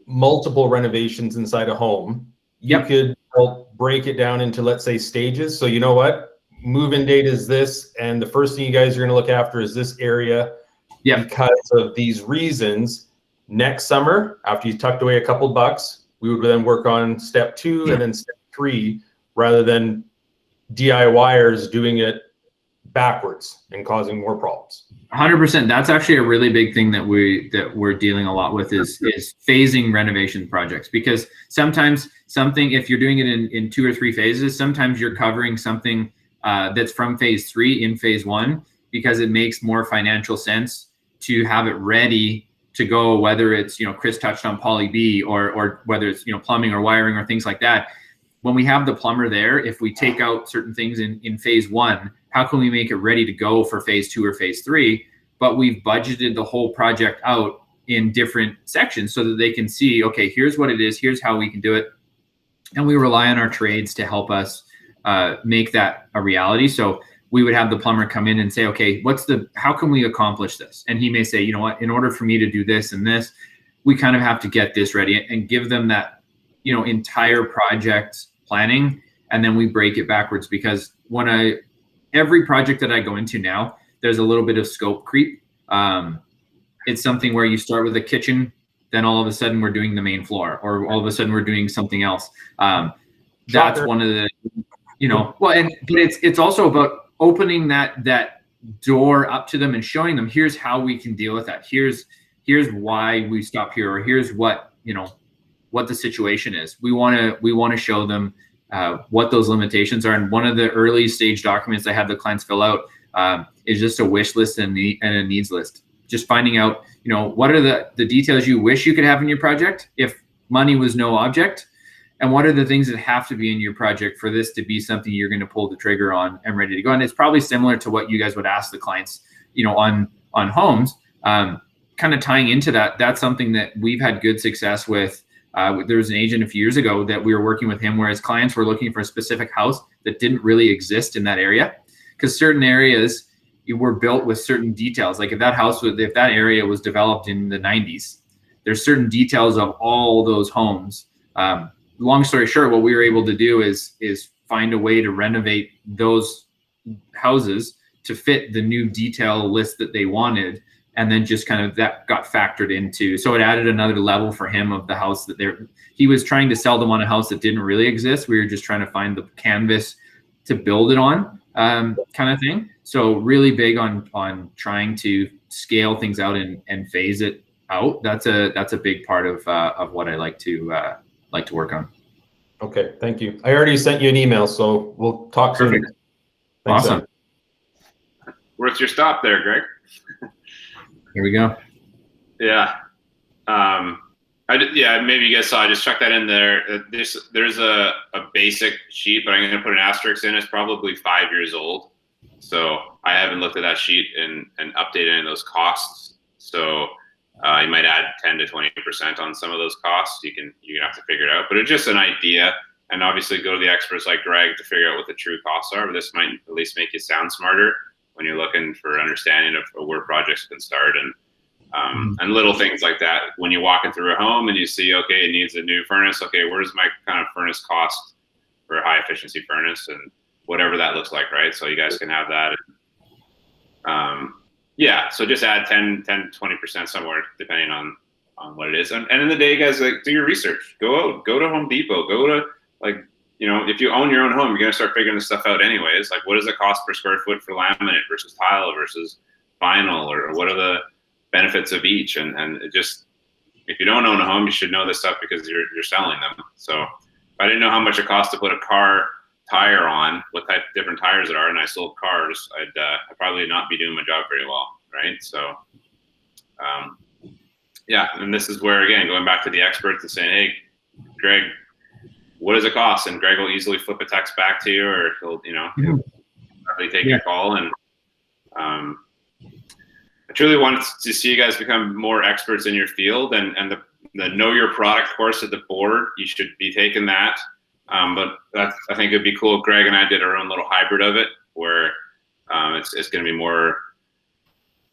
[SPEAKER 5] multiple renovations inside a home, you could help break it down into, let's say, stages. So you know what, move-in date is this, and the first thing you guys are going to look after is this area. Because of these reasons. Next summer, after you tucked away a couple bucks, we would then work on step 2 and then step 3, rather than DIYers doing it backwards and causing more problems.
[SPEAKER 2] 100%. That's actually a really big thing that we're dealing a lot with is phasing renovation projects, because sometimes something, if you're doing it in 2 or 3 phases, sometimes you're covering something that's from phase 3 in phase 1, because it makes more financial sense to have it ready to go, whether it's, Chris touched on poly B or whether it's, plumbing or wiring or things like that. When we have the plumber there, if we take out certain things in phase 1, how can we make it ready to go for phase 2 or phase 3? But we've budgeted the whole project out in different sections so that they can see, okay, here's what it is, here's how we can do it. And we rely on our trades to help us make that a reality. So we would have the plumber come in and say, okay, how can we accomplish this? And he may say, you know what, in order for me to do this and this, we kind of have to get this ready, and give them that, entire project planning. And then we break it backwards, because every project that I go into now, there's a little bit of scope creep. It's something where you start with a kitchen, then all of a sudden we're doing the main floor, or all of a sudden we're doing something else. That's one of the, but it's also about opening that door up to them and showing them, here's how we can deal with that. Here's why we stop here, or here's what the situation is. We want to show them what those limitations are. And one of the early stage documents I have the clients fill out is just a wish list and a needs list. Just finding out, what are the details you wish you could have in your project if money was no object, and what are the things that have to be in your project for this to be something you're going to pull the trigger on and ready to go. And it's probably similar to what you guys would ask the clients, on homes. Kind of tying into that, that's something that we've had good success with. There was an agent a few years ago that we were working with him, where his clients were looking for a specific house that didn't really exist in that area, because certain areas were built with certain details. Like if that area was developed in the 90s, there's certain details of all those homes. Long story short, what we were able to do is find a way to renovate those houses to fit the new detail list that they wanted. And then just kind of that got factored into, so it added another level for him of the house that he was trying to sell them on a house that didn't really exist. We were just trying to find the canvas to build it on, kind of thing. So really big on trying to scale things out and phase it out. That's a big part of what I like to work on.
[SPEAKER 5] Okay, thank you. I already sent you an email, so we'll talk soon.
[SPEAKER 2] Perfect.
[SPEAKER 5] Thanks,
[SPEAKER 2] awesome.
[SPEAKER 1] Worth your stop there, Greg.
[SPEAKER 2] Here we go.
[SPEAKER 1] Yeah. Maybe you guys saw, I just chucked that in there. There's a basic sheet, but I'm going to put an asterisk in. It's probably 5 years old. So I haven't looked at that sheet and updated any of those costs. So you might add 10 to 20% on some of those costs. You're gonna have to figure it out, but it's just an idea. And obviously go to the experts like Greg to figure out what the true costs are. But this might at least make you sound smarter when you're looking for understanding of where projects can start, and little things like that. When you're walking through a home and you see, okay, it needs a new furnace. Okay, where's my kind of furnace cost for a high efficiency furnace, and whatever that looks like, right? So you guys can have that. So just add 10, 20% somewhere, depending on what it is. And in the day, guys, like, do your research. Go to Home Depot. Go to if you own your own home, you're going to start figuring this stuff out anyways. Like, what does it cost per square foot for laminate versus tile versus vinyl, or what are the benefits of each? And it just, if you don't own a home, you should know this stuff because you're selling them. So if I didn't know how much it costs to put a car tire on, what type of different tires there are, and I sold cars, I'd probably not be doing my job very well, right? So, yeah, and this is where, again, going back to the experts and saying, hey, Greg, what does it cost? And Greg will easily flip a text back to you, or he'll probably take your call. And I truly want to see you guys become more experts in your field, and the know your product course at the board. You should be taking that. But I think it'd be cool if Greg and I did our own little hybrid of it, where it's going to be more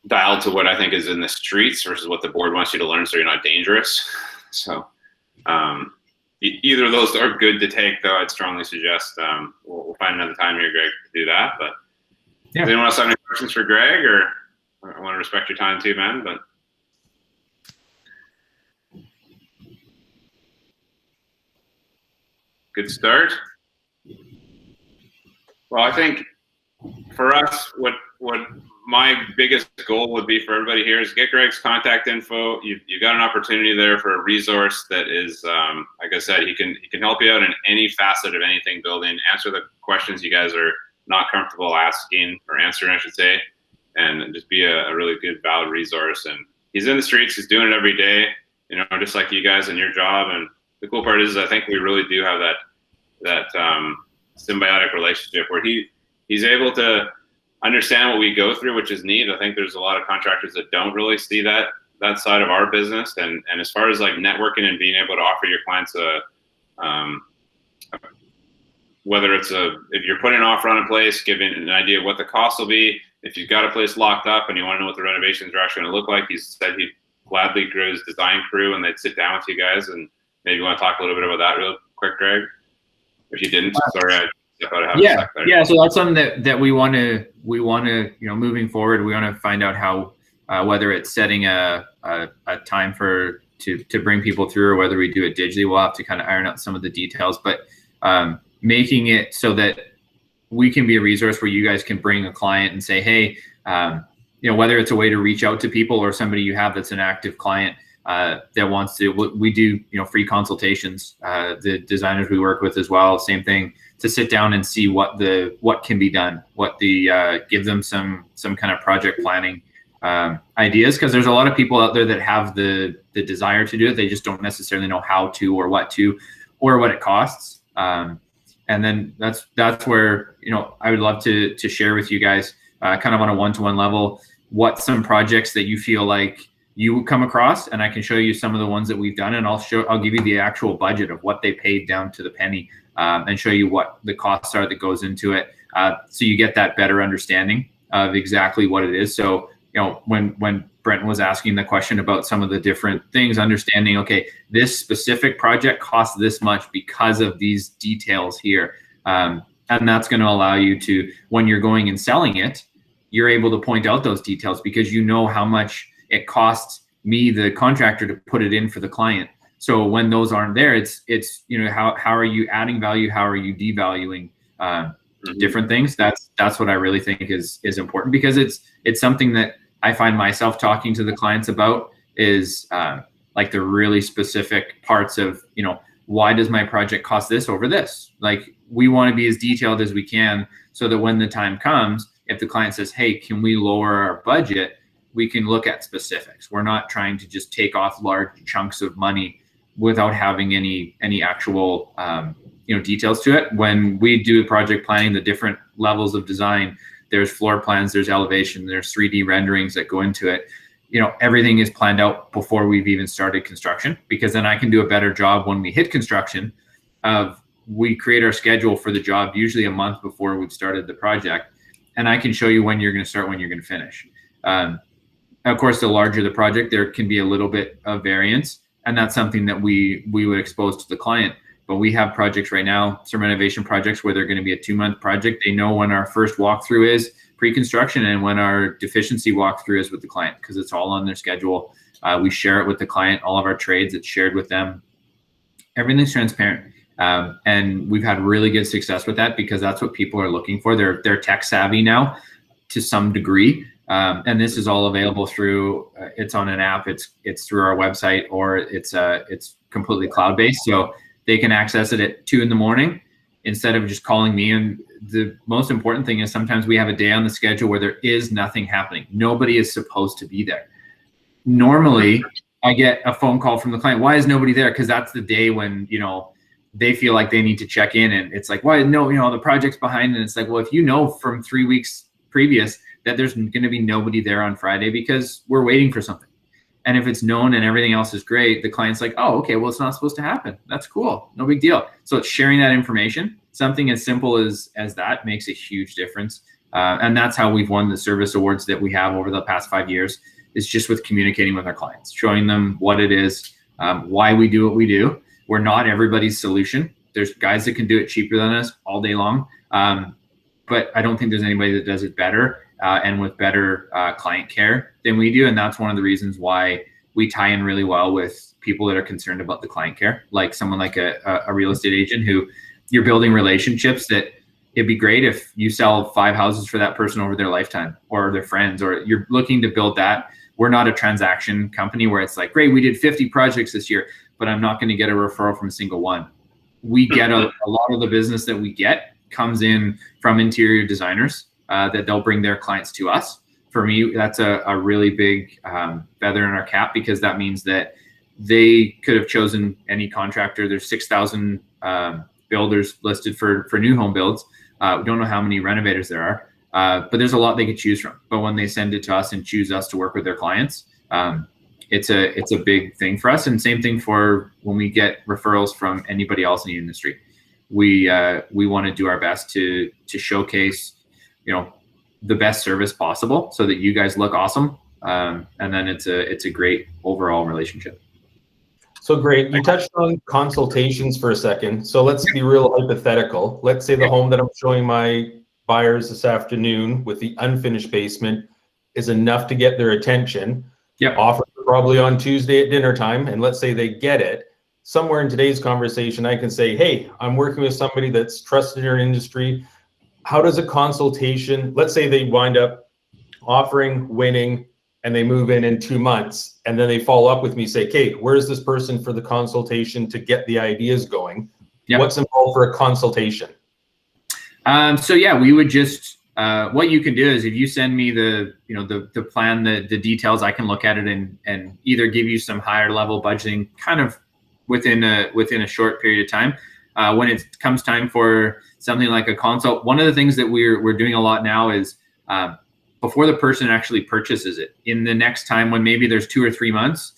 [SPEAKER 1] dialed to what I think is in the streets versus what the board wants you to learn, so you're not dangerous. So either of those are good to take, though. I'd strongly suggest we'll find another time here, Greg, to do that. But does anyone else have any questions for Greg? Or I want to respect your time too, man. But good start. Well, I think for us, what my biggest goal would be for everybody here is get Greg's contact info. You've got an opportunity there for a resource that is, like I said, he can help you out in any facet of anything building, answer the questions you guys are not comfortable asking, or answering, I should say, and just be a really good, valid resource. And he's in the streets, he's doing it every day, just like you guys in your job. And the cool part is I think we really do have that symbiotic relationship where he's able to understand what we go through, which is neat. I think there's a lot of contractors that don't really see that side of our business. And as far as like networking and being able to offer your clients whether it's if you're putting an offer on a place, giving an idea of what the cost will be, if you've got a place locked up and you want to know what the renovations are actually going to look like, he said he'd gladly grow his design crew and they'd sit down with you guys. And maybe you want to talk a little bit about that real quick, Greg? If you didn't, sorry, I stepped out of half a sec there.
[SPEAKER 2] Yeah. So that's something that we want to, moving forward, we want to find out how, whether it's setting a time to bring people through, or whether we do it digitally. We'll have to kind of iron out some of the details, but making it so that we can be a resource where you guys can bring a client and say, hey, whether it's a way to reach out to people or somebody you have that's an active client that wants to, we do, free consultations. The designers we work with as well, same thing, to sit down and see what can be done, give them some kind of project planning ideas, because there's a lot of people out there that have the desire to do it. They just don't necessarily know how to, or what to, or what it costs. And then that's where, I would love to share with you guys kind of on a one-to-one level, what some projects that you feel like you come across, and I can show you some of the ones that we've done, and I'll give you the actual budget of what they paid down to the penny, and show you what the costs are that goes into it, so you get that better understanding of exactly what it is. So when Brenton was asking the question about some of the different things, understanding, okay, this specific project costs this much because of these details here, and that's going to allow you to, when you're going and selling it, you're able to point out those details because you know how much it costs me, the contractor, to put it in for the client. So when those aren't there, it's how are you adding value? How are you devaluing different things? That's what I really think is important, because it's something that I find myself talking to the clients about, is like the really specific parts of, why does my project cost this over this? Like, we want to be as detailed as we can, so that when the time comes, if the client says, hey, can we lower our budget, we can look at specifics. We're not trying to just take off large chunks of money without having any actual details to it. When we do project planning, the different levels of design, there's floor plans, there's elevation, there's 3D renderings that go into it. Everything is planned out before we've even started construction, because then I can do a better job when we hit construction we create our schedule for the job usually a month before we've started the project, and I can show you when you're going to start, when you're going to finish. Of course, the larger the project, there can be a little bit of variance, and that's something that we would expose to the client. But we have projects right now, some renovation projects, where they're going to be a 2-month project. They know when our first walkthrough is pre-construction and when our deficiency walkthrough is with the client, because it's all on their schedule. We share it with the client. All of our trades, it's shared with them. Everything's transparent. And we've had really good success with that because that's what people are looking for. They're tech savvy now to some degree. And this is all available through, it's on an app, it's through our website, or it's completely cloud-based. So they can access it at 2 a.m. instead of just calling me. And the most important thing is sometimes we have a day on the schedule where there is nothing happening. Nobody is supposed to be there. Normally I get a phone call from the client. Why is nobody there? Because that's the day when, they feel like they need to check in, and it's like, why? No, the project's behind. And it's like, well, if you know from 3 weeks previous that there's going to be nobody there on Friday because we're waiting for something. And if it's known and everything else is great, the client's like, oh, okay, well, it's not supposed to happen. That's cool. No big deal. So it's sharing that information. Something as simple as that makes a huge difference. And that's how we've won the service awards that we have over the past 5 years, is just with communicating with our clients, showing them what it is, why we do what we do. We're not everybody's solution. There's guys that can do it cheaper than us all day long. But I don't think there's anybody that does it better and with better client care than we do. And that's one of the reasons why we tie in really well with people that are concerned about the client care, like someone like a real estate agent who you're building relationships that it'd be great if you sell 5 houses for that person over their lifetime, or their friends, or you're looking to build that. We're not a transaction company where it's like, great, we did 50 projects this year, but I'm not going to get a referral from a single one. We get a lot of the business that we get comes in from interior designers that they'll bring their clients to us. For me, that's a really big feather in our cap, because that means that they could have chosen any contractor. There's 6,000 builders listed for new home builds. We don't know how many renovators there are, but there's a lot they could choose from. But when they send it to us and choose us to work with their clients, it's a big thing for us. And same thing for when we get referrals from anybody else in the industry. We want to do our best to showcase, the best service possible so that you guys look awesome. And then it's a great overall relationship.
[SPEAKER 5] So great. You touched on consultations for a second. So let's be real hypothetical. Let's say the home that I'm showing my buyers this afternoon with the unfinished basement is enough to get their attention.
[SPEAKER 2] Yeah.
[SPEAKER 5] Offer probably on Tuesday at dinner time. And let's say they get it. Somewhere in today's conversation, I can say, hey, I'm working with somebody that's trusted in our industry. How does a consultation, let's say they wind up offering, winning, and they move in 2 months, and then they follow up with me, say, okay, where's this person for the consultation to get the ideas going? Yep. What's involved for a consultation?
[SPEAKER 2] So yeah, we would just, what you can do is if you send me the plan, the details, I can look at it and either give you some higher level budgeting kind of within a short period of time. When it comes time for something like a consult, one of the things that we're doing a lot now is, before the person actually purchases it, in the next time when maybe there's 2 or 3 months,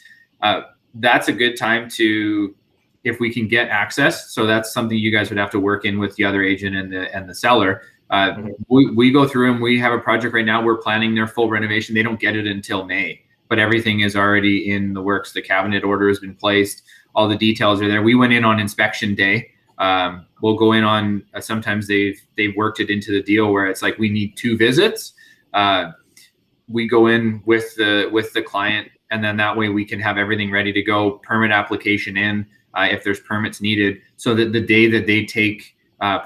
[SPEAKER 2] that's a good time to, if we can get access. So that's something you guys would have to work in with the other agent and the seller. We go through and we have a project right now. We're planning their full renovation. They don't get it until May, but everything is already in the works. The cabinet order has been placed. All the details are there. We went in on inspection day. We'll go in on, sometimes they've worked it into the deal where it's like, we need 2 visits. We go in with the client, and then that way we can have everything ready to go, permit application in, if there's permits needed, so that the day that they take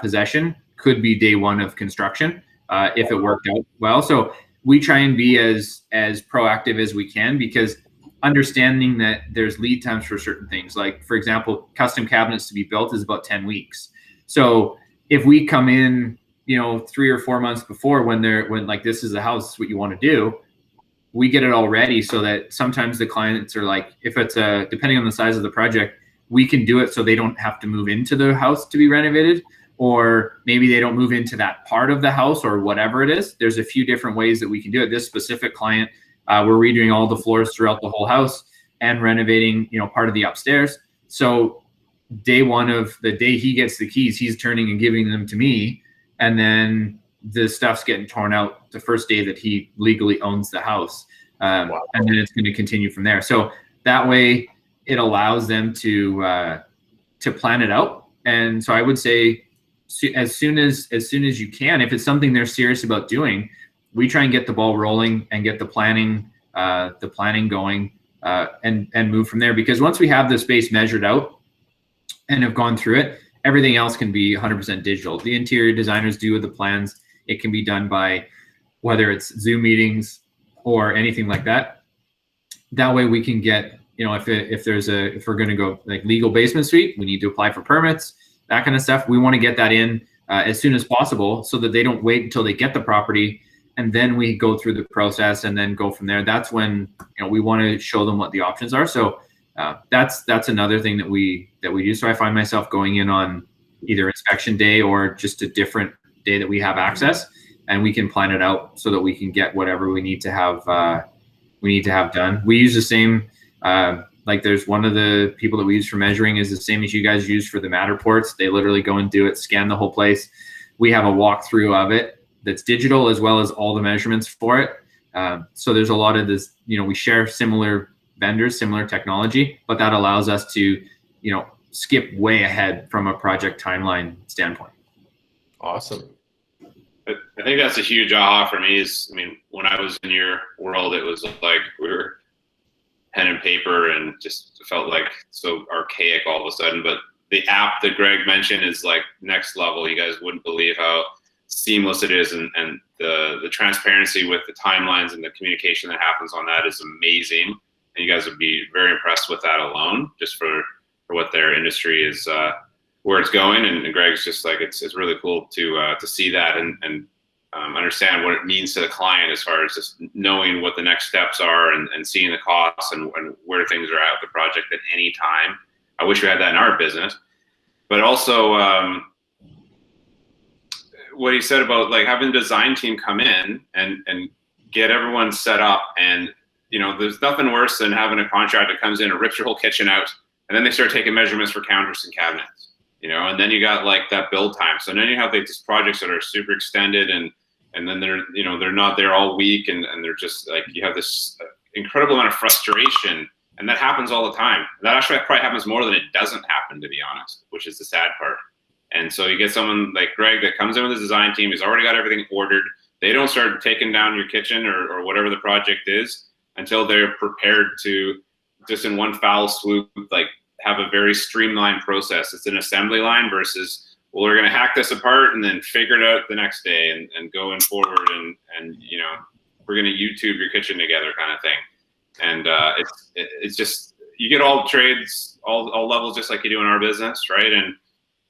[SPEAKER 2] possession could be day 1 of construction, if it worked out well. So we try and be as proactive as we can, because understanding that there's lead times for certain things, like for example, custom cabinets to be built is about 10 weeks. So if we come in, 3 or 4 months before, when like, this is the house, this is what you want to do, we get it all ready, so that sometimes the clients are like, if it's depending on the size of the project, we can do it so they don't have to move into the house to be renovated, or maybe they don't move into that part of the house, or whatever it is. There's a few different ways that we can do it. This specific client, we're redoing all the floors throughout the whole house and renovating, part of the upstairs. So day 1 of the day he gets the keys, he's turning and giving them to me. And then the stuff's getting torn out the first day that he legally owns the house. Wow. And then it's going to continue from there. So that way it allows them to plan it out. And so I would say, as soon as you can, if it's something they're serious about doing, we try and get the ball rolling and get the planning going, and move from there. Because once we have the space measured out and have gone through it, everything else can be 100% digital. The interior designers do the plans. It can be done by whether it's Zoom meetings or anything like that. That way we can get, you know, if we're going to go like legal basement suite, we need to apply for permits, that kind of stuff. We want to get that in as soon as possible so that they don't wait until they get the property and then we go through the process and then go from there. That's when, you know, we want to show them what the options are. So that's another thing that we do. So I find myself going in on either inspection day or just a different day that we have access, and we can plan it out so that we can get whatever we need to have done. We use the same, like there's one of the people that we use for measuring is the same as you guys use for the Matterports. They literally go and do it, scan the whole place. We have a walkthrough of it that's digital as well as all the measurements for it. So there's a lot of this, you know, we share similar vendors, similar technology, but that allows us to, you know, skip way ahead from a project timeline standpoint.
[SPEAKER 5] Awesome.
[SPEAKER 1] I think that's a huge aha for me is, I mean, when I was in your world, it was like we were pen and paper and just felt like so archaic all of a sudden. But the app that Greg mentioned is like next level. You guys wouldn't believe how seamless it is, and the transparency with the timelines and the communication that happens on that is amazing. And you guys would be very impressed with that alone, just for what their industry is, where it's going. And Greg's just like, it's really cool to see that and understand what it means to the client as far as just knowing what the next steps are and seeing the costs and where things are at with the project at any time. I wish we had that in our business. But also what he said about like having the design team come in and get everyone set up. And, you know, there's nothing worse than having a contractor that comes in and rips your whole kitchen out, and then they start taking measurements for counters and cabinets, you know, and then you got like that build time. So then you have like these projects that are super extended and then they're, you know, they're not there all week and they're just like, you have this incredible amount of frustration, and that happens all the time. That actually probably happens more than it doesn't happen, to be honest, which is the sad part. And so you get someone like Greg that comes in with his design team, he's already got everything ordered. They don't start taking down your kitchen or whatever the project is until they're prepared to just in one foul swoop, like have a very streamlined process. It's an assembly line versus, well, we're going to hack this apart and then figure it out the next day and going forward and you know, we're going to YouTube your kitchen together kind of thing. And it's just, you get all trades, all levels, just like you do in our business, right? And,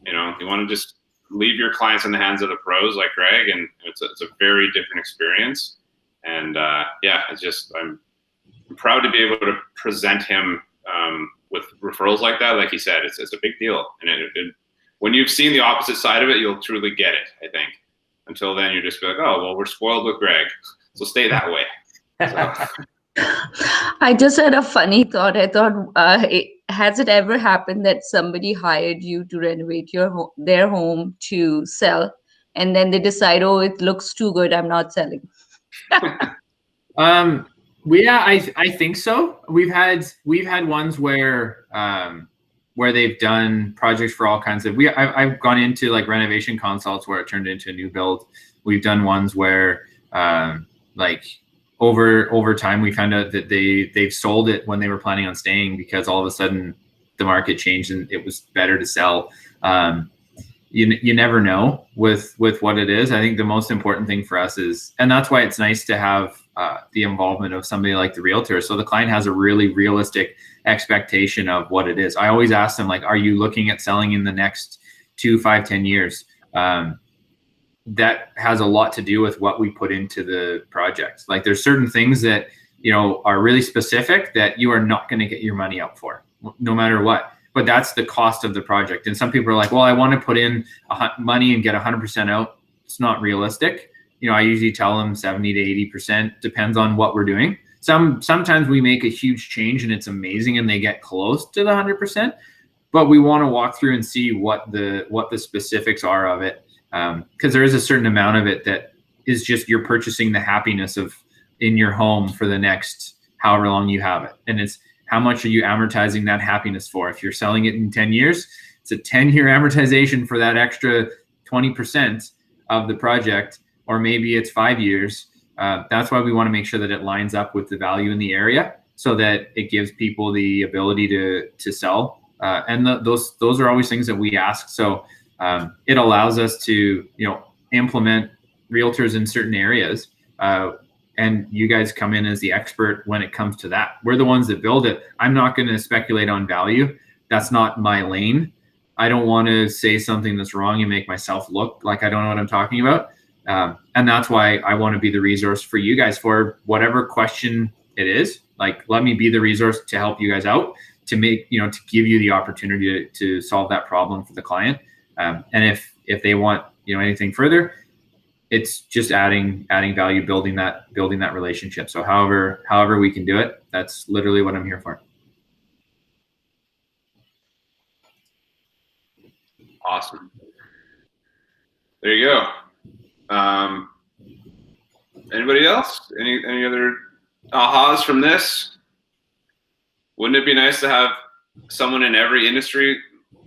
[SPEAKER 1] you know, you want to just leave your clients in the hands of the pros like Greg, and it's a very different experience. And yeah, it's just, I'm proud to be able to present him with referrals like that. Like he said, it's a big deal. And when you've seen the opposite side of it, you'll truly get it, I think. Until then, you're just be like, oh, well, we're spoiled with Greg, so stay that way. So.
[SPEAKER 6] I just had a funny thought. I thought, has it ever happened that somebody hired you to renovate their home to sell, and then they decide, oh, it looks too good, I'm not selling?
[SPEAKER 2] Yeah, I think so. We've had ones where they've done projects for all kinds of. I've gone into like renovation consults where it turned into a new build. We've done ones where like over time we found out that they've sold it when they were planning on staying because all of a sudden the market changed and it was better to sell. You never know with what it is. I think the most important thing for us is, and that's why it's nice to have the involvement of somebody like the realtor. So the client has a really realistic expectation of what it is. I always ask them, like, are you looking at selling in the next 2, 5, 10 years? That has a lot to do with what we put into the project. Like there's certain things that, you know, are really specific that you are not going to get your money out for no matter what. But that's the cost of the project. And some people are like, well, I want to put in money and get 100% out. It's not realistic. You know, I usually tell them 70 to 80%, depends on what we're doing. Sometimes we make a huge change and it's amazing and they get close to the 100%, but we want to walk through and see what the specifics are of it. Because there is a certain amount of it that is just you're purchasing the happiness of in your home for the next however long you have it. And it's how much are you amortizing that happiness for? If you're selling it in 10 years, it's a 10-year amortization for that extra 20% of the project, or maybe it's 5 years. That's why we want to make sure that it lines up with the value in the area so that it gives people the ability to sell And those are always things that we ask. So it allows us to, implement realtors in certain areas. And you guys come in as the expert when it comes to that. We're the ones that build it. I'm not going to speculate on value. That's not my lane. I don't want to say something that's wrong and make myself look like I don't know what I'm talking about. And that's why I want to be the resource for you guys for whatever question it is. Like, let me be the resource to help you guys out, to make, to give you the opportunity to solve that problem for the client. And if they want, anything further, it's just adding value, building that relationship. So however we can do it, that's literally what I'm here for.
[SPEAKER 1] Awesome. There you go. Anybody else? Any other ahas from this? Wouldn't it be nice to have someone in every industry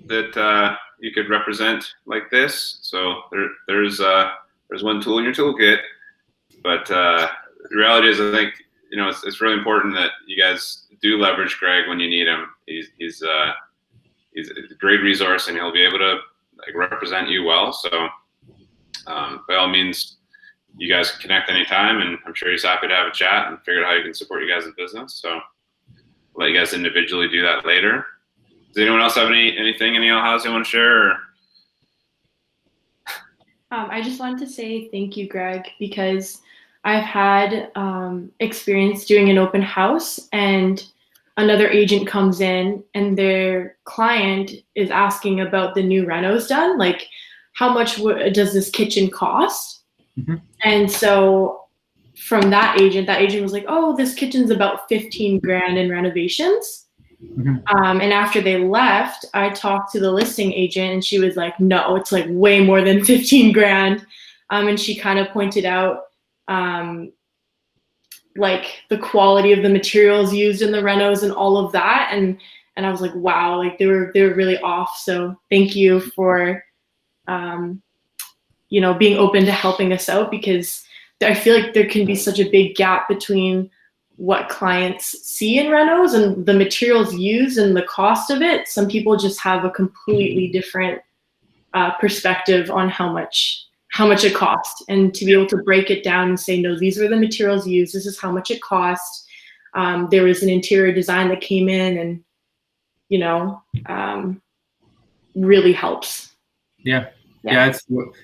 [SPEAKER 1] that you could represent like this? So there's one tool in your toolkit, but the reality is, I think it's really important that you guys do leverage Greg when you need him. He's a great resource, and he'll be able to represent you well. So by all means, you guys can connect anytime, and I'm sure he's happy to have a chat and figure out how you can support you guys' business. So I'll let you guys individually do that later. Does anyone else have any ahas they want to share? Or?
[SPEAKER 7] I just wanted to say thank you, Greg, because I've had experience doing an open house, and another agent comes in and their client is asking about the new renos done, like how much does this kitchen cost? Mm-hmm. And so from that agent was like, oh, this kitchen's about 15 grand in renovations. Mm-hmm. And after they left, I talked to the listing agent, and she was like, no, it's like way more than 15 grand. And she kind of pointed out like the quality of the materials used in the renos and all of that. And I was like, wow, like they were really off. So thank you for, being open to helping us out, because I feel like there can be such a big gap between what clients see in renos and the materials used and the cost of it. Some people just have a completely different perspective on how much it costs, and to be able to break it down and say, no, these were the materials used, this is how much it cost. There was an interior design that came in, and really helps.
[SPEAKER 2] Yeah, it's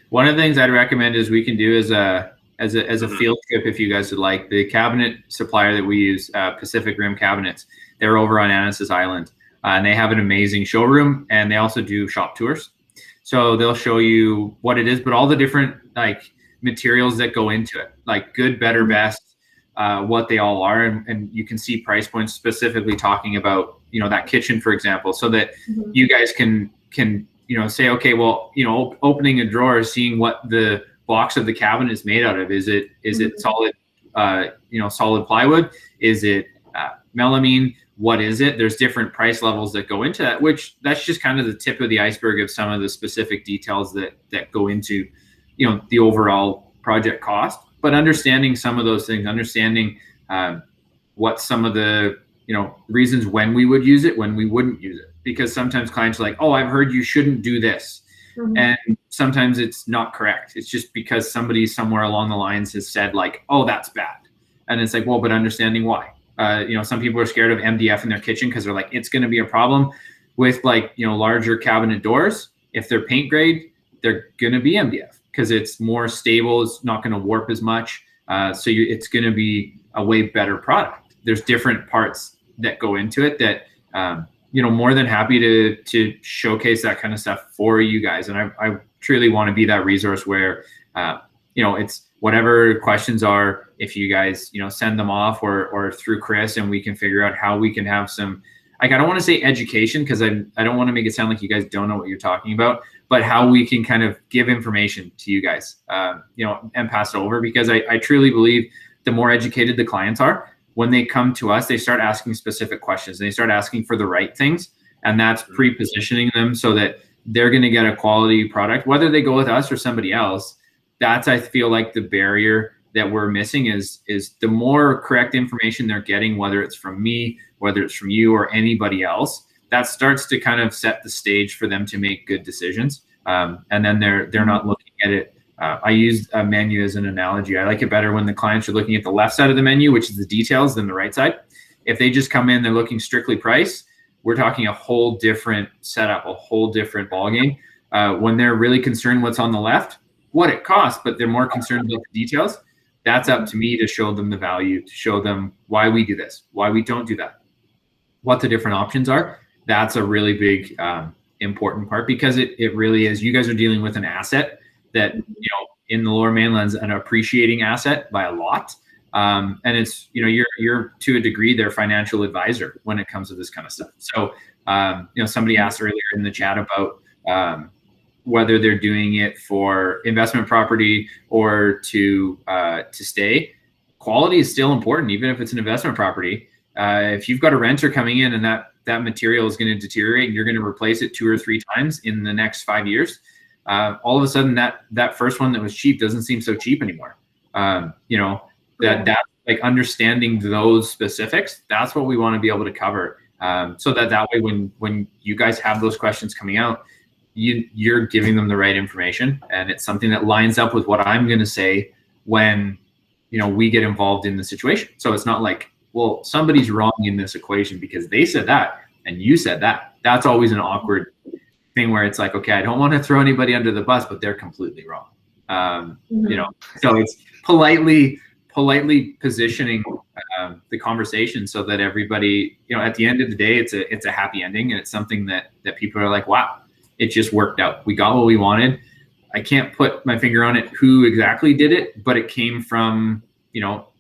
[SPEAKER 2] one of the things I'd recommend is we can do as a field trip, if you guys would like. The cabinet supplier that we use, Pacific Rim Cabinets, they're over on Annis's Island, and they have an amazing showroom, and they also do shop tours. So they'll show you what it is, but all the different materials that go into it, like good, better, best, what they all are, and you can see price points specifically talking about that kitchen, for example, so that you guys can say, okay, well, opening a drawer, seeing what the box of the cabinet is made out of. Is it solid, solid plywood? Is it melamine? What is it? There's different price levels that go into that, which that's just kind of the tip of the iceberg of some of the specific details that go into, the overall project cost. But understanding some of those things, understanding what some of the, reasons when we would use it, when we wouldn't use it. Because sometimes clients are like, oh, I've heard you shouldn't do this. Mm-hmm. And sometimes it's not correct. It's just because somebody somewhere along the lines has said like, oh, that's bad. And it's like, well, but understanding why. Some people are scared of MDF in their kitchen because they're like, it's going to be a problem with larger cabinet doors. If they're paint grade, they're going to be MDF because it's more stable. It's not going to warp as much. It's going to be a way better product. There's different parts that go into it that, more than happy to showcase that kind of stuff for you guys. And I truly want to be that resource where, it's whatever questions are, if you guys, send them off or through Chris, and we can figure out how we can have some, I don't want to say education, because I don't want to make it sound like you guys don't know what you're talking about, but how we can kind of give information to you guys, and pass it over, because I truly believe the more educated the clients are, when they come to us, they start asking specific questions, and they start asking for the right things. And that's pre-positioning them so that they're going to get a quality product, whether they go with us or somebody else. That's, I feel like, the barrier that we're missing is the more correct information they're getting, whether it's from me, whether it's from you or anybody else, that starts to kind of set the stage for them to make good decisions. And then they're not looking at it. I use a menu as an analogy. I like it better when the clients are looking at the left side of the menu, which is the details, than the right side. If they just come in, they're looking strictly price, we're talking a whole different setup, a whole different ballgame. When they're really concerned what's on the left, what it costs, but they're more concerned about the details, that's up to me to show them the value, to show them why we do this, why we don't do that, what the different options are. That's a really big, important part, because it really is. You guys are dealing with an asset that, in the Lower Mainland's an appreciating asset by a lot. And it's, you're to a degree their financial advisor when it comes to this kind of stuff. So, somebody asked earlier in the chat about whether they're doing it for investment property or to stay. Quality is still important, even if it's an investment property. If you've got a renter coming in and that material is going to deteriorate and you're going to replace it 2 or 3 times in the next 5 years, all of a sudden that first one that was cheap doesn't seem so cheap anymore. That like understanding those specifics, that's what we want to be able to cover. So that way when you guys have those questions coming out, you're giving them the right information, and it's something that lines up with what I'm going to say when we get involved in the situation. So it's not like, well, somebody's wrong in this equation because they said that and you said that. That's always an awkward thing where it's like, okay, I don't want to throw anybody under the bus, but they're completely wrong. So it's politely positioning the conversation so that everybody, at the end of the day, it's a happy ending, and it's something that people are like, wow, it just worked out. We got what we wanted. I can't put my finger on it who exactly did it, but it came from,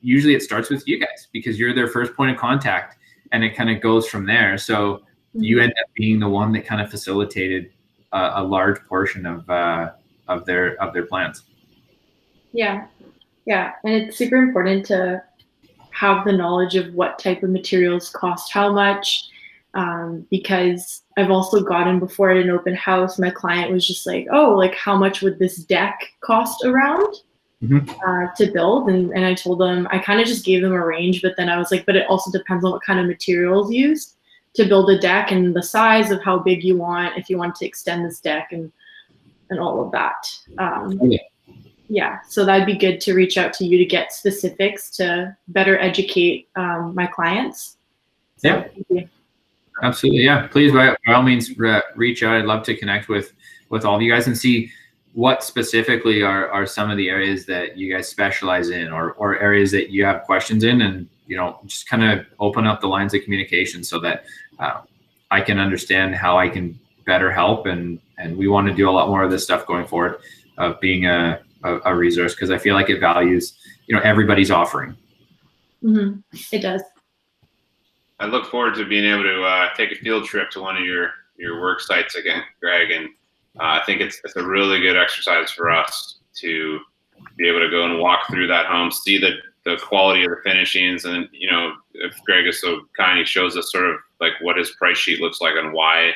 [SPEAKER 2] usually it starts with you guys because you're their first point of contact, and it kind of goes from there. So you end up being the one that kind of facilitated a large portion of their plans. Yeah,
[SPEAKER 7] and it's super important to have the knowledge of what type of materials cost how much, because I've also gotten before at an open house, my client was just like, oh, like how much would this deck cost around to build? And I told them, I kind of just gave them a range, but then I was like, but it also depends on what kind of materials used to build a deck and the size of how big you want, if you want to extend this deck and all of that. So that'd be good to reach out to you to get specifics to better educate my clients. So,
[SPEAKER 2] yeah, absolutely. Yeah, please by all means reach out. I'd love to connect with all of you guys and see what specifically are some of the areas that you guys specialize in, or areas that you have questions in, and just kind of open up the lines of communication so that I can understand how I can better help, and we want to do a lot more of this stuff going forward, of being a resource, because I feel like it values everybody's offering.
[SPEAKER 7] It does.
[SPEAKER 1] I look forward to being able to take a field trip to one of your work sites again, Greg, and I think it's a really good exercise for us to be able to go and walk through that home, see the quality of the finishings, and if Greg is so kind, he shows us sort of like what his price sheet looks like and why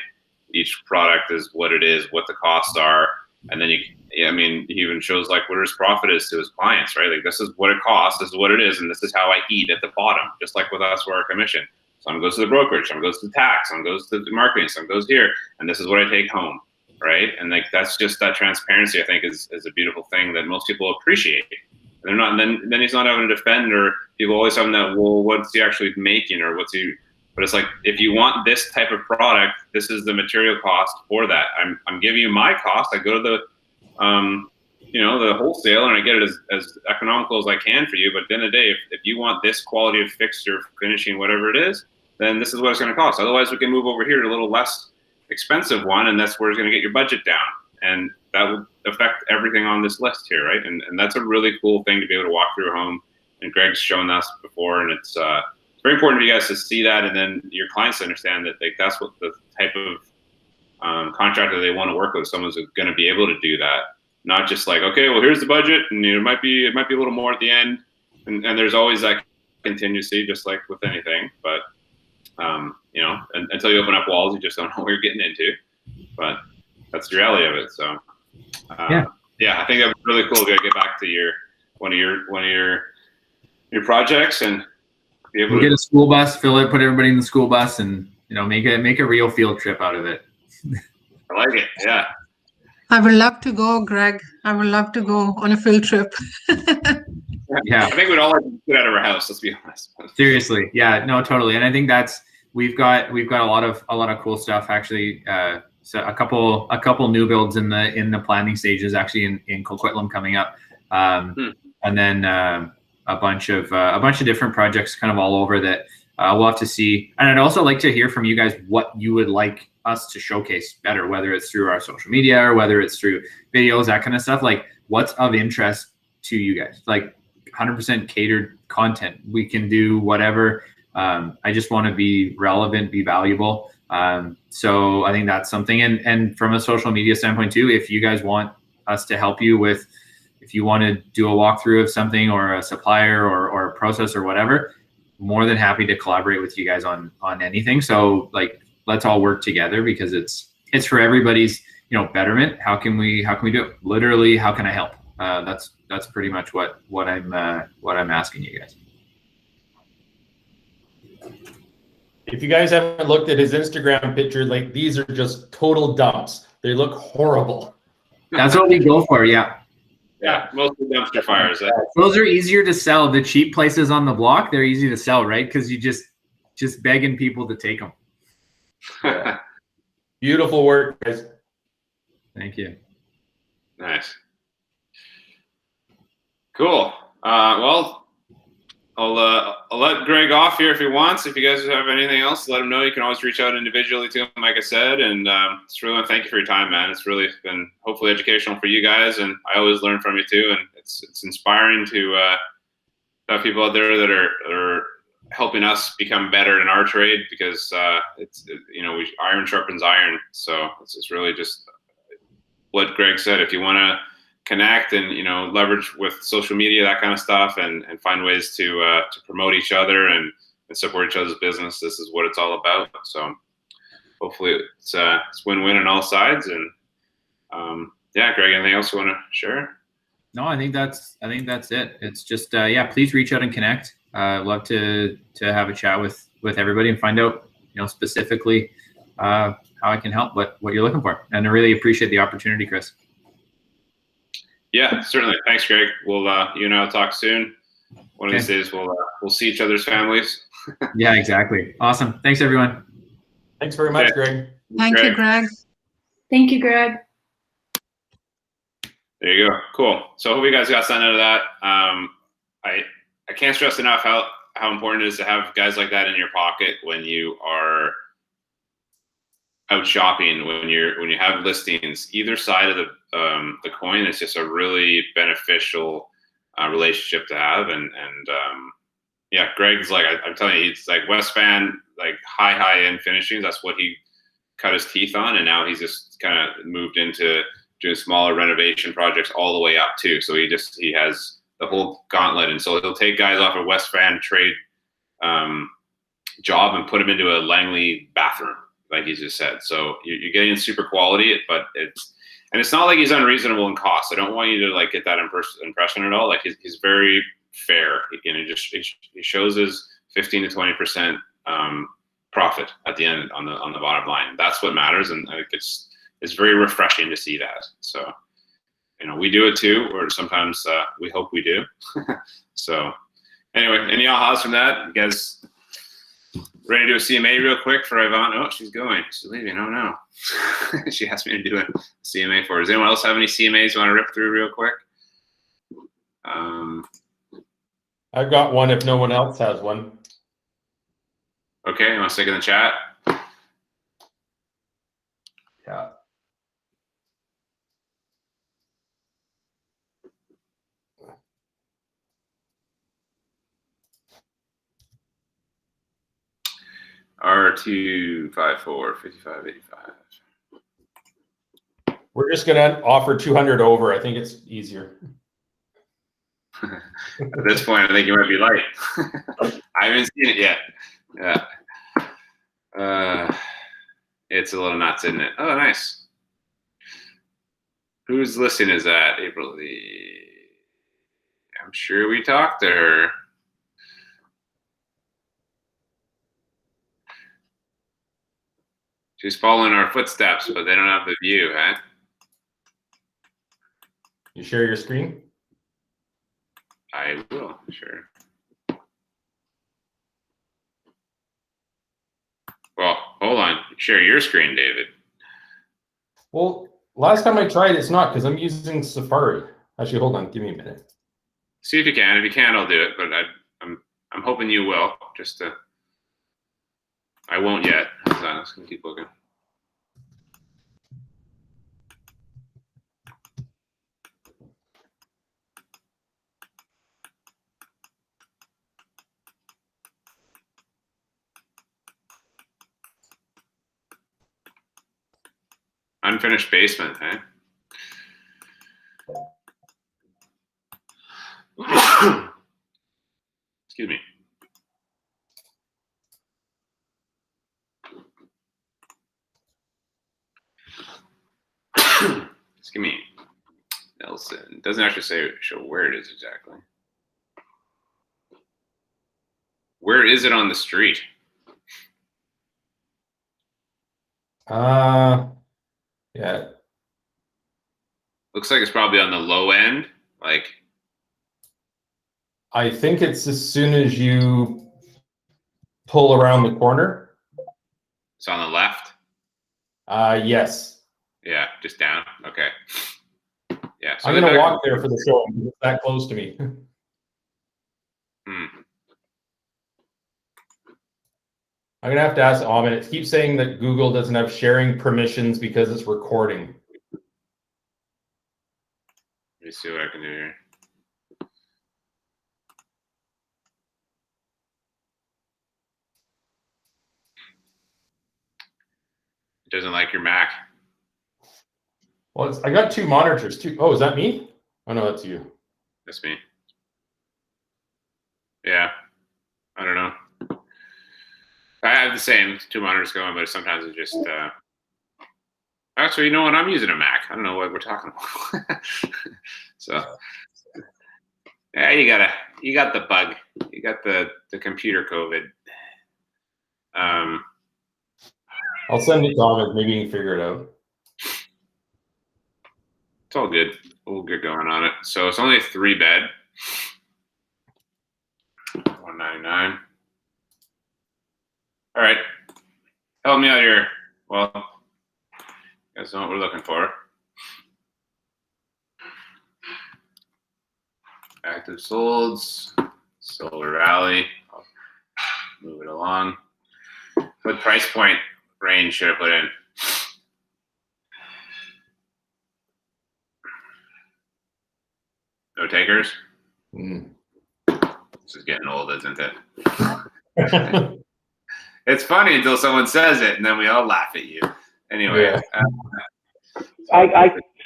[SPEAKER 1] each product is what it is, what the costs are, and then he even shows like what his profit is to his clients, right? Like, this is what it costs, this is what it is, and this is how I eat at the bottom, just like with us for our commission. Some goes to the brokerage, some goes to the tax, some goes to the marketing, some goes here, and this is what I take home, right? And like, that's just that transparency, I think, is a beautiful thing that most people appreciate. And they're not, and then he's not having to defend, or people always having that, well, what's he actually making, or what's he? But it's like, if you want this type of product, this is the material cost for that. I'm giving you my cost. I go to the the wholesale, and I get it as economical as I can for you. But at the end of the day, if you want this quality of fixture, finishing, whatever it is, then this is what it's going to cost. Otherwise, we can move over here to a little less expensive one, and that's where it's going to get your budget down. And that will affect everything on this list here, right? And that's a really cool thing to be able to walk through a home. And Greg's shown us before, and it's very important for you guys to see that, and then your clients to understand that that's what the type of contractor they want to work with. Someone's going to be able to do that, not just like, okay, well, here's the budget, and it might be a little more at the end, and there's always that contingency, just like with anything. But and until you open up walls, you just don't know what you're getting into. But that's the reality of it. So I think that was really cool to get back to one of your projects and be able to
[SPEAKER 2] get a school bus, fill it, put everybody in the school bus, and make a real field trip out of it.
[SPEAKER 1] I like it. Yeah.
[SPEAKER 8] I would love to go, Greg. I would love to go on a field trip.
[SPEAKER 2] Yeah.
[SPEAKER 1] I think we'd all like to get out of our house. Let's be honest.
[SPEAKER 2] Seriously. Yeah, no, totally. And I think we've got a lot of cool stuff actually. So a couple new builds in the planning stages actually in Coquitlam coming up. And then a bunch of different projects kind of all over that we'll have to see. And I'd also like to hear from you guys what you would like us to showcase better, whether it's through our social media or whether it's through videos, that kind of stuff. Like, what's of interest to you guys? Like 100% catered content. We can do whatever. I just want to be relevant, be valuable. So I think that's something. And from a social media standpoint too, if you guys want us to help you with, if you want to do a walkthrough of something or a supplier or a process or whatever, more than happy to collaborate with you guys on anything. So like, let's all work together because it's for everybody's, betterment. How can we do it? Literally, how can I help? That's pretty much what I'm asking you guys.
[SPEAKER 5] If you guys haven't looked at his Instagram picture, like these are just total dumps. They look horrible.
[SPEAKER 2] That's what we go for. Yeah.
[SPEAKER 1] Yeah, mostly dumpster fires.
[SPEAKER 2] Those are easier to sell. The cheap places on the block, they're easy to sell, right? Because you just begging people to take them.
[SPEAKER 5] Beautiful work, guys.
[SPEAKER 2] Thank you.
[SPEAKER 1] Nice. Cool. Well, I'll let Greg off here if he wants. If you guys have anything else, let him know. You can always reach out individually to him, like I said. And it's really thank you for your time, man. It's really been hopefully educational for you guys, and I always learn from you too. And it's inspiring to have people out there that are helping us become better in our trade because iron sharpens iron. So it's really just what Greg said. If you want to connect and leverage with social media, that kind of stuff, and find ways to promote each other and support each other's business, this is what it's all about. So hopefully it's win-win on all sides. And Greg, anything else you want to share?
[SPEAKER 2] No, I think that's it. It's just please reach out and connect. I'd love to have a chat with everybody and find out specifically how I can help, what you're looking for. And I really appreciate the opportunity, Chris.
[SPEAKER 1] Yeah, certainly. Thanks, Greg. We'll you and I will talk soon. One of these days we'll see each other's families.
[SPEAKER 2] Yeah, exactly. Awesome. Thanks, everyone.
[SPEAKER 5] Thanks very much, Greg.
[SPEAKER 8] Thank you, Greg.
[SPEAKER 7] Thank you, Greg.
[SPEAKER 1] There you go. Cool. So I hope you guys got something out of that. I can't stress enough how important it is to have guys like that in your pocket when you are out shopping, when you have listings. Either side of the coin is just a really beneficial relationship to have. And Greg's like, I'm telling you, he's like West Van, like high end finishings. That's what he cut his teeth on, and now he's just kind of moved into doing smaller renovation projects all the way up too. So he has the whole gauntlet, and so he'll take guys off a West Van trade job and put them into a Langley bathroom, like he just said. So you're getting super quality, but it's not like he's unreasonable in cost. I don't want you to like get that impression at all. Like he's very fair. He shows his 15 to 20% profit at the end on the bottom line. That's what matters, and I think it's very refreshing to see that. So we do it too, or sometimes we hope we do. So anyway, any ahas from that? You guys ready to do a CMA real quick for Yvonne? Oh, she's going. She's leaving. Oh, no. She asked me to do a CMA for her. Does anyone else have any CMAs you want to rip through real quick?
[SPEAKER 5] I've got one if no one else has one.
[SPEAKER 1] Okay, you want to stick in the chat?
[SPEAKER 5] Yeah.
[SPEAKER 1] R254 5585.
[SPEAKER 5] We're just gonna offer 200 over. I think it's easier.
[SPEAKER 1] At this point, I think you might be light. I haven't seen it yet. Yeah. It's a little nuts, isn't it? Oh, nice. Whose listing is that? April Lee. I'm sure we talked to her. She's following our footsteps, but they don't have the view, huh?
[SPEAKER 5] You share your screen?
[SPEAKER 1] I will, sure. Well, hold on. Share your screen, David.
[SPEAKER 5] Well, last time I tried, it's not because I'm using Safari. Actually, hold on. Give me a minute.
[SPEAKER 1] See if you can. If you can, I'll do it. But I'm hoping you will. Just to. I won't yet. Hold on. I'm just gonna keep looking. Unfinished basement, eh? Excuse me. Excuse me. Nelson. Doesn't actually show where it is exactly. Where is it on the street?
[SPEAKER 5] Yeah.
[SPEAKER 1] Looks like it's probably on the low end. Like,
[SPEAKER 5] I think it's as soon as you pull around the corner.
[SPEAKER 1] it's on the left.
[SPEAKER 5] Yes.
[SPEAKER 1] Yeah, just down. Okay. Yeah. So
[SPEAKER 5] I'm gonna walk there for the show. It's that close to me. I'm gonna have to ask Ahmed. It keeps saying that Google doesn't have sharing permissions because it's recording.
[SPEAKER 1] Let me see what I can do here. It doesn't like your Mac.
[SPEAKER 5] Well, I got two monitors too. Oh, is that me? Oh no, that's you.
[SPEAKER 1] That's me. Yeah. I don't know. I have the same 2 monitors going, but sometimes it just. Actually, you know what? I'm using a Mac. I don't know what we're talking about. So. Yeah, you got the bug. You got the computer COVID.
[SPEAKER 5] I'll send it to Ahmed. Maybe you can figure it out.
[SPEAKER 1] It's all good. We'll get going on it. So it's only a 3-bed. $199. All right. Help me out here. Well, you guys know what we're looking for. Active solds, Solar Valley. I'll move it along. What price point range should I put in? No takers? This is getting old, isn't it? It's funny until someone says it, and then we all laugh at you. Anyway.
[SPEAKER 4] Yeah.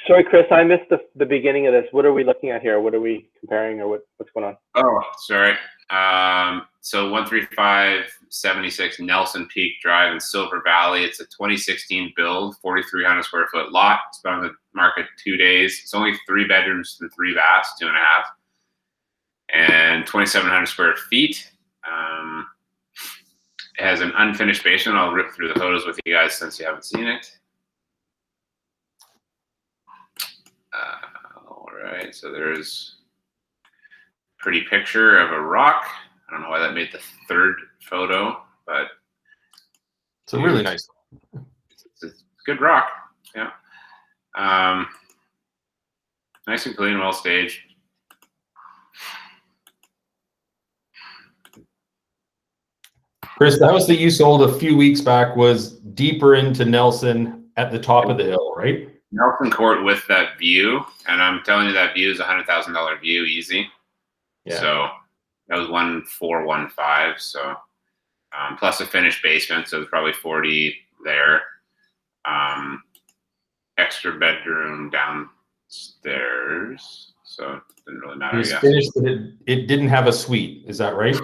[SPEAKER 4] Sorry, Chris, I missed the beginning of this. What are we looking at here? What are we comparing, or what's going on?
[SPEAKER 1] Oh, sorry. So 13576 Nelson Peak Drive in Silver Valley. It's a 2016 build, 4,300 square foot lot. It's been on the market 2 days. It's only 3 bedrooms and 3 baths, 2.5, and 2,700 square feet. It has an unfinished basement. I'll rip through the photos with you guys since you haven't seen it. All right, so there's a pretty picture of a rock. I don't know why that made the 3rd photo, but
[SPEAKER 5] it's a really nice.
[SPEAKER 1] It's a good rock. Yeah. Nice and clean, well staged.
[SPEAKER 5] Chris, the house that you sold a few weeks back was deeper into Nelson at the top of the hill, right?
[SPEAKER 1] Nelson Court with that view, and I'm telling you that view is $100,000 view easy. Yeah. So that was 1,415. So plus a finished basement, so there's probably 40 there. Extra bedroom downstairs, so it didn't really matter.
[SPEAKER 5] It was finished, but it didn't have a suite. Is that right?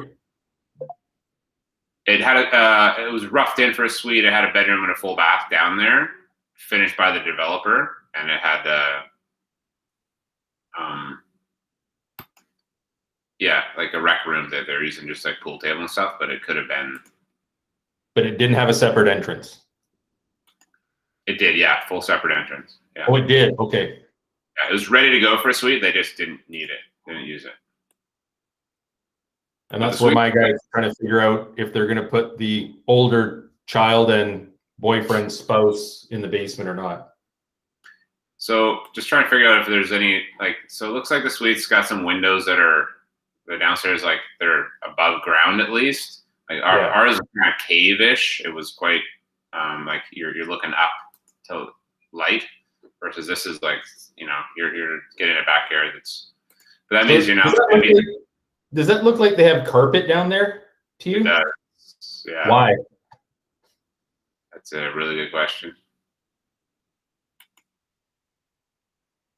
[SPEAKER 1] It had it was roughed in for a suite. It had a bedroom and a full bath down there, finished by the developer, and it had yeah, like a rec room that they're using just like pool table and stuff, but it could have been.
[SPEAKER 5] But it didn't have a separate entrance.
[SPEAKER 1] It did, yeah, full separate entrance. Yeah.
[SPEAKER 5] Oh, it did. Okay.
[SPEAKER 1] Yeah, it was ready to go for a suite. They just didn't need it. Didn't use it.
[SPEAKER 5] And that's where my guy's trying to figure out if they're going to put the older child and boyfriend spouse in the basement or not.
[SPEAKER 1] So just trying to figure out if there's any, like, so it looks like the suite's got some windows that are the downstairs, like they're above ground at least. Like ours is kind of cave-ish. It was quite like you're looking up to light, versus this is like, you know, you're getting a backyard that's. But that means you're not.
[SPEAKER 5] Does that look like they have carpet down there to you?
[SPEAKER 1] Yeah.
[SPEAKER 5] Why?
[SPEAKER 1] That's a really good question.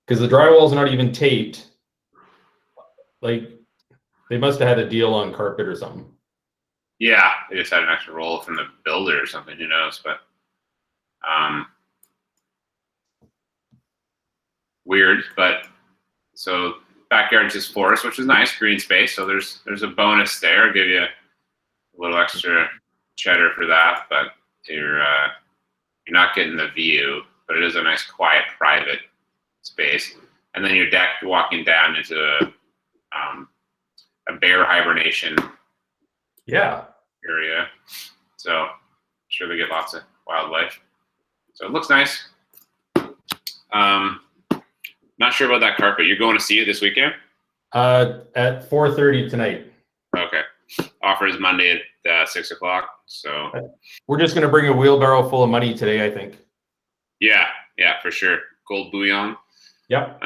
[SPEAKER 5] Because the drywall's not even taped. Like, they must have had a deal on carpet or something.
[SPEAKER 1] Yeah, they just had an extra roll from the builder or something. Who knows? But weird. But so backyard's just forest, which is nice, green space. So there's a bonus there. I'll give you a little extra cheddar for that. But you're not getting the view. But it is a nice, quiet, private space. And then your deck walking down into a bear hibernation area. So I'm sure they get lots of wildlife. So it looks nice. Not sure about that carpet. You're going to see it this weekend?
[SPEAKER 5] At 4:30 tonight.
[SPEAKER 1] Okay. Offer is Monday at 6 o'clock. So
[SPEAKER 5] we're just going to bring a wheelbarrow full of money today, I think.
[SPEAKER 1] Yeah, for sure. Gold bullion.
[SPEAKER 5] Yep.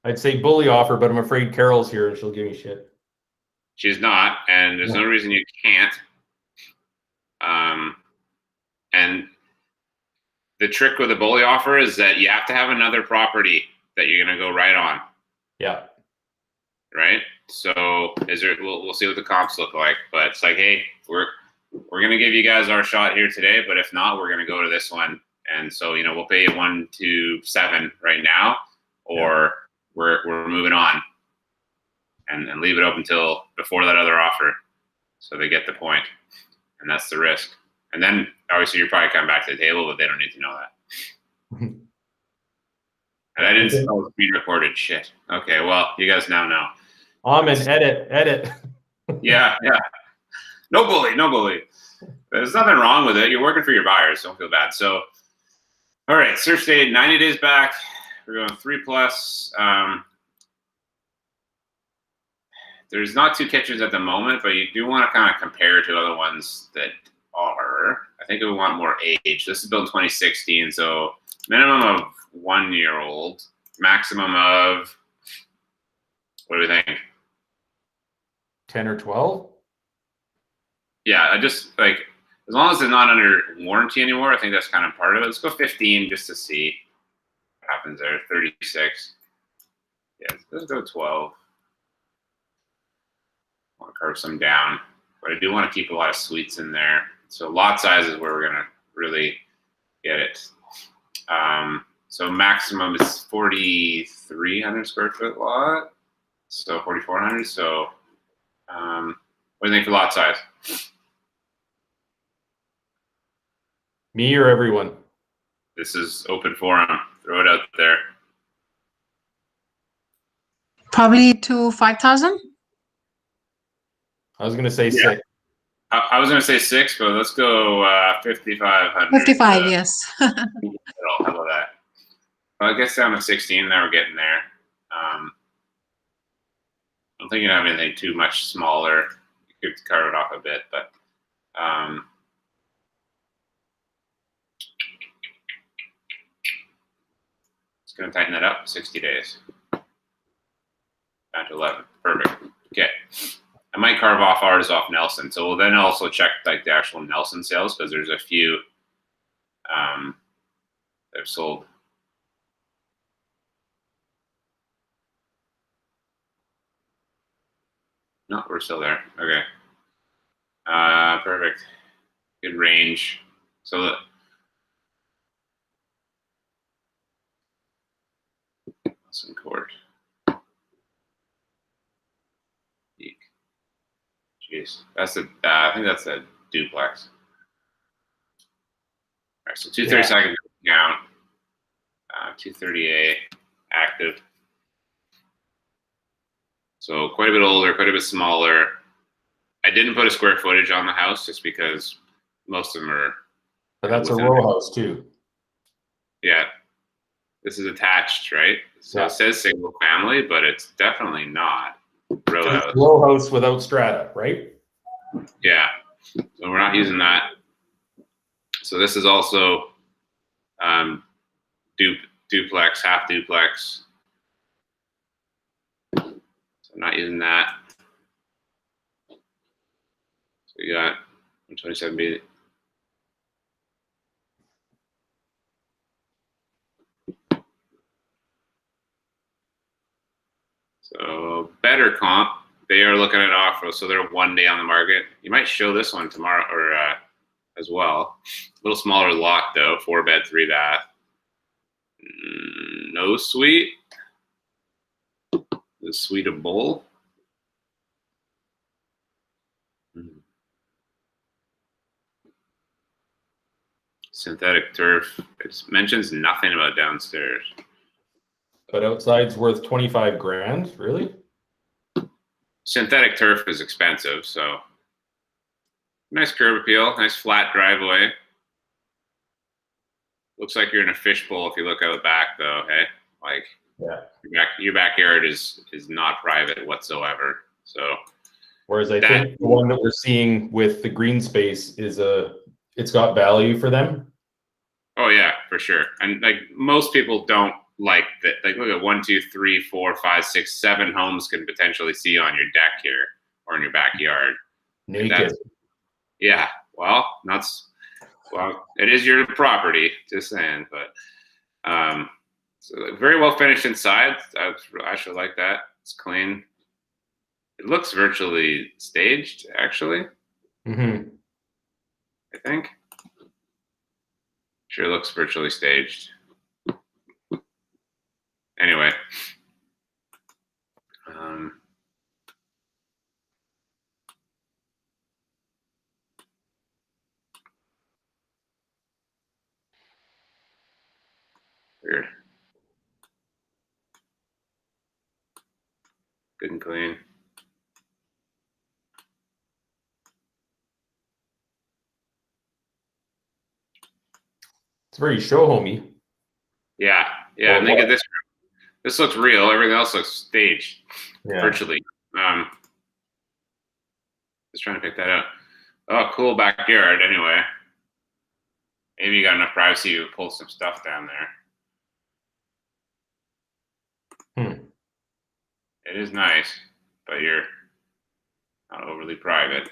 [SPEAKER 5] I'd say bully offer, but I'm afraid Carol's here and she'll give me shit.
[SPEAKER 1] She's not, and there's no reason you can't. And the trick with a bully offer is that you have to have another property that you're gonna go right on.
[SPEAKER 5] Yeah.
[SPEAKER 1] Right. So we'll see what the comps look like, but it's like, hey, we're gonna give you guys our shot here today, but if not, we're gonna go to this one. And so, you know, we'll pay you 1 to 7 right now, or we're moving on and leave it open until before that other offer. So they get the point, and that's the risk. And then obviously you're probably coming back to the table, but they don't need to know that. And I didn't know it was being recorded. Shit. Okay. Well, you guys now know.
[SPEAKER 5] Edit.
[SPEAKER 1] Yeah. No bully. There's nothing wrong with it. You're working for your buyers. Don't feel bad. So, all right, search date 90 days back. We're going 3+. There's not 2 kitchens at the moment, but you do want to kind of compare to other ones that are. I think we want more age. This is built in 2016, so minimum of 1-year-old, maximum of, what do we think?
[SPEAKER 5] 10 or 12?
[SPEAKER 1] Yeah, I just like, as long as they're not under warranty anymore, I think that's kind of part of it. Let's go 15 just to see what happens there. 36. Yeah, let's go 12. I want to curve some down, but I do want to keep a lot of suites in there. So lot size is where we're going to really get it. So maximum is 4,300 square foot lot. So 4,400. So what do you think for lot size?
[SPEAKER 5] Me or everyone?
[SPEAKER 1] This is open forum. Throw it out there.
[SPEAKER 8] Probably to 5,000.
[SPEAKER 5] I was going to say 6.
[SPEAKER 1] I was going to say 6, but let's go 5,500.
[SPEAKER 8] 55, yes.
[SPEAKER 1] How about that? Well, I guess down to 16. Now we're getting there. I don't think you have anything too much smaller. You could carve it off a bit, but it's going to tighten that up. 60 days. Down to 11. Perfect. Okay. I might carve off ours off Nelson. So we'll then also check like the actual Nelson sales, because there's a few that have sold. No, we're still there. Okay. Perfect. Good range. So Nelson Court. Jeez, that's a. I think that's a duplex. right, so 232nd down, 230A active. So quite a bit older, quite a bit smaller. I didn't put a square footage on the house just because most of them are.
[SPEAKER 5] But that's a row house too.
[SPEAKER 1] Yeah. This is attached, right? So it says single family, but it's definitely not row house.
[SPEAKER 5] Row house without strata, right?
[SPEAKER 1] Yeah. So we're not using that. So this is also duplex, half duplex. So I'm not using that. So we got 127B. So better comp. They are looking at offer, so they're 1 day on the market. You might show this one tomorrow or as well. A little smaller lot though, 4-bed, 3-bath. No suite. The suite of bowl. Synthetic turf. It mentions nothing about downstairs.
[SPEAKER 5] But outside's worth 25 grand, really?
[SPEAKER 1] Synthetic turf is expensive, so nice curb appeal, nice flat driveway. Looks like you're in a fishbowl if you look out back, though. Hey, like your backyard is not private whatsoever. So,
[SPEAKER 5] whereas I think the one that we're seeing with the green space is it's got value for them.
[SPEAKER 1] Oh yeah, for sure. And like most people don't like that. Like look at 1, 2, 3, 4, 5, 6, 7 homes can potentially see on your deck here or in your backyard.
[SPEAKER 5] Naked.
[SPEAKER 1] Yeah. Well, it is your property. Just saying, but so very well finished inside. I actually like that. It's clean. It looks virtually staged, actually.
[SPEAKER 5] Mm-hmm.
[SPEAKER 1] I think. Sure looks virtually staged. Anyway. Weird. Good and clean.
[SPEAKER 5] It's very show homey.
[SPEAKER 1] Yeah, yeah. And think of this. This looks real. Everything else looks staged, virtually. Just trying to pick that up. Oh, cool backyard. Anyway, maybe you got enough privacy to pull some stuff down there. It is nice, but you're not overly private.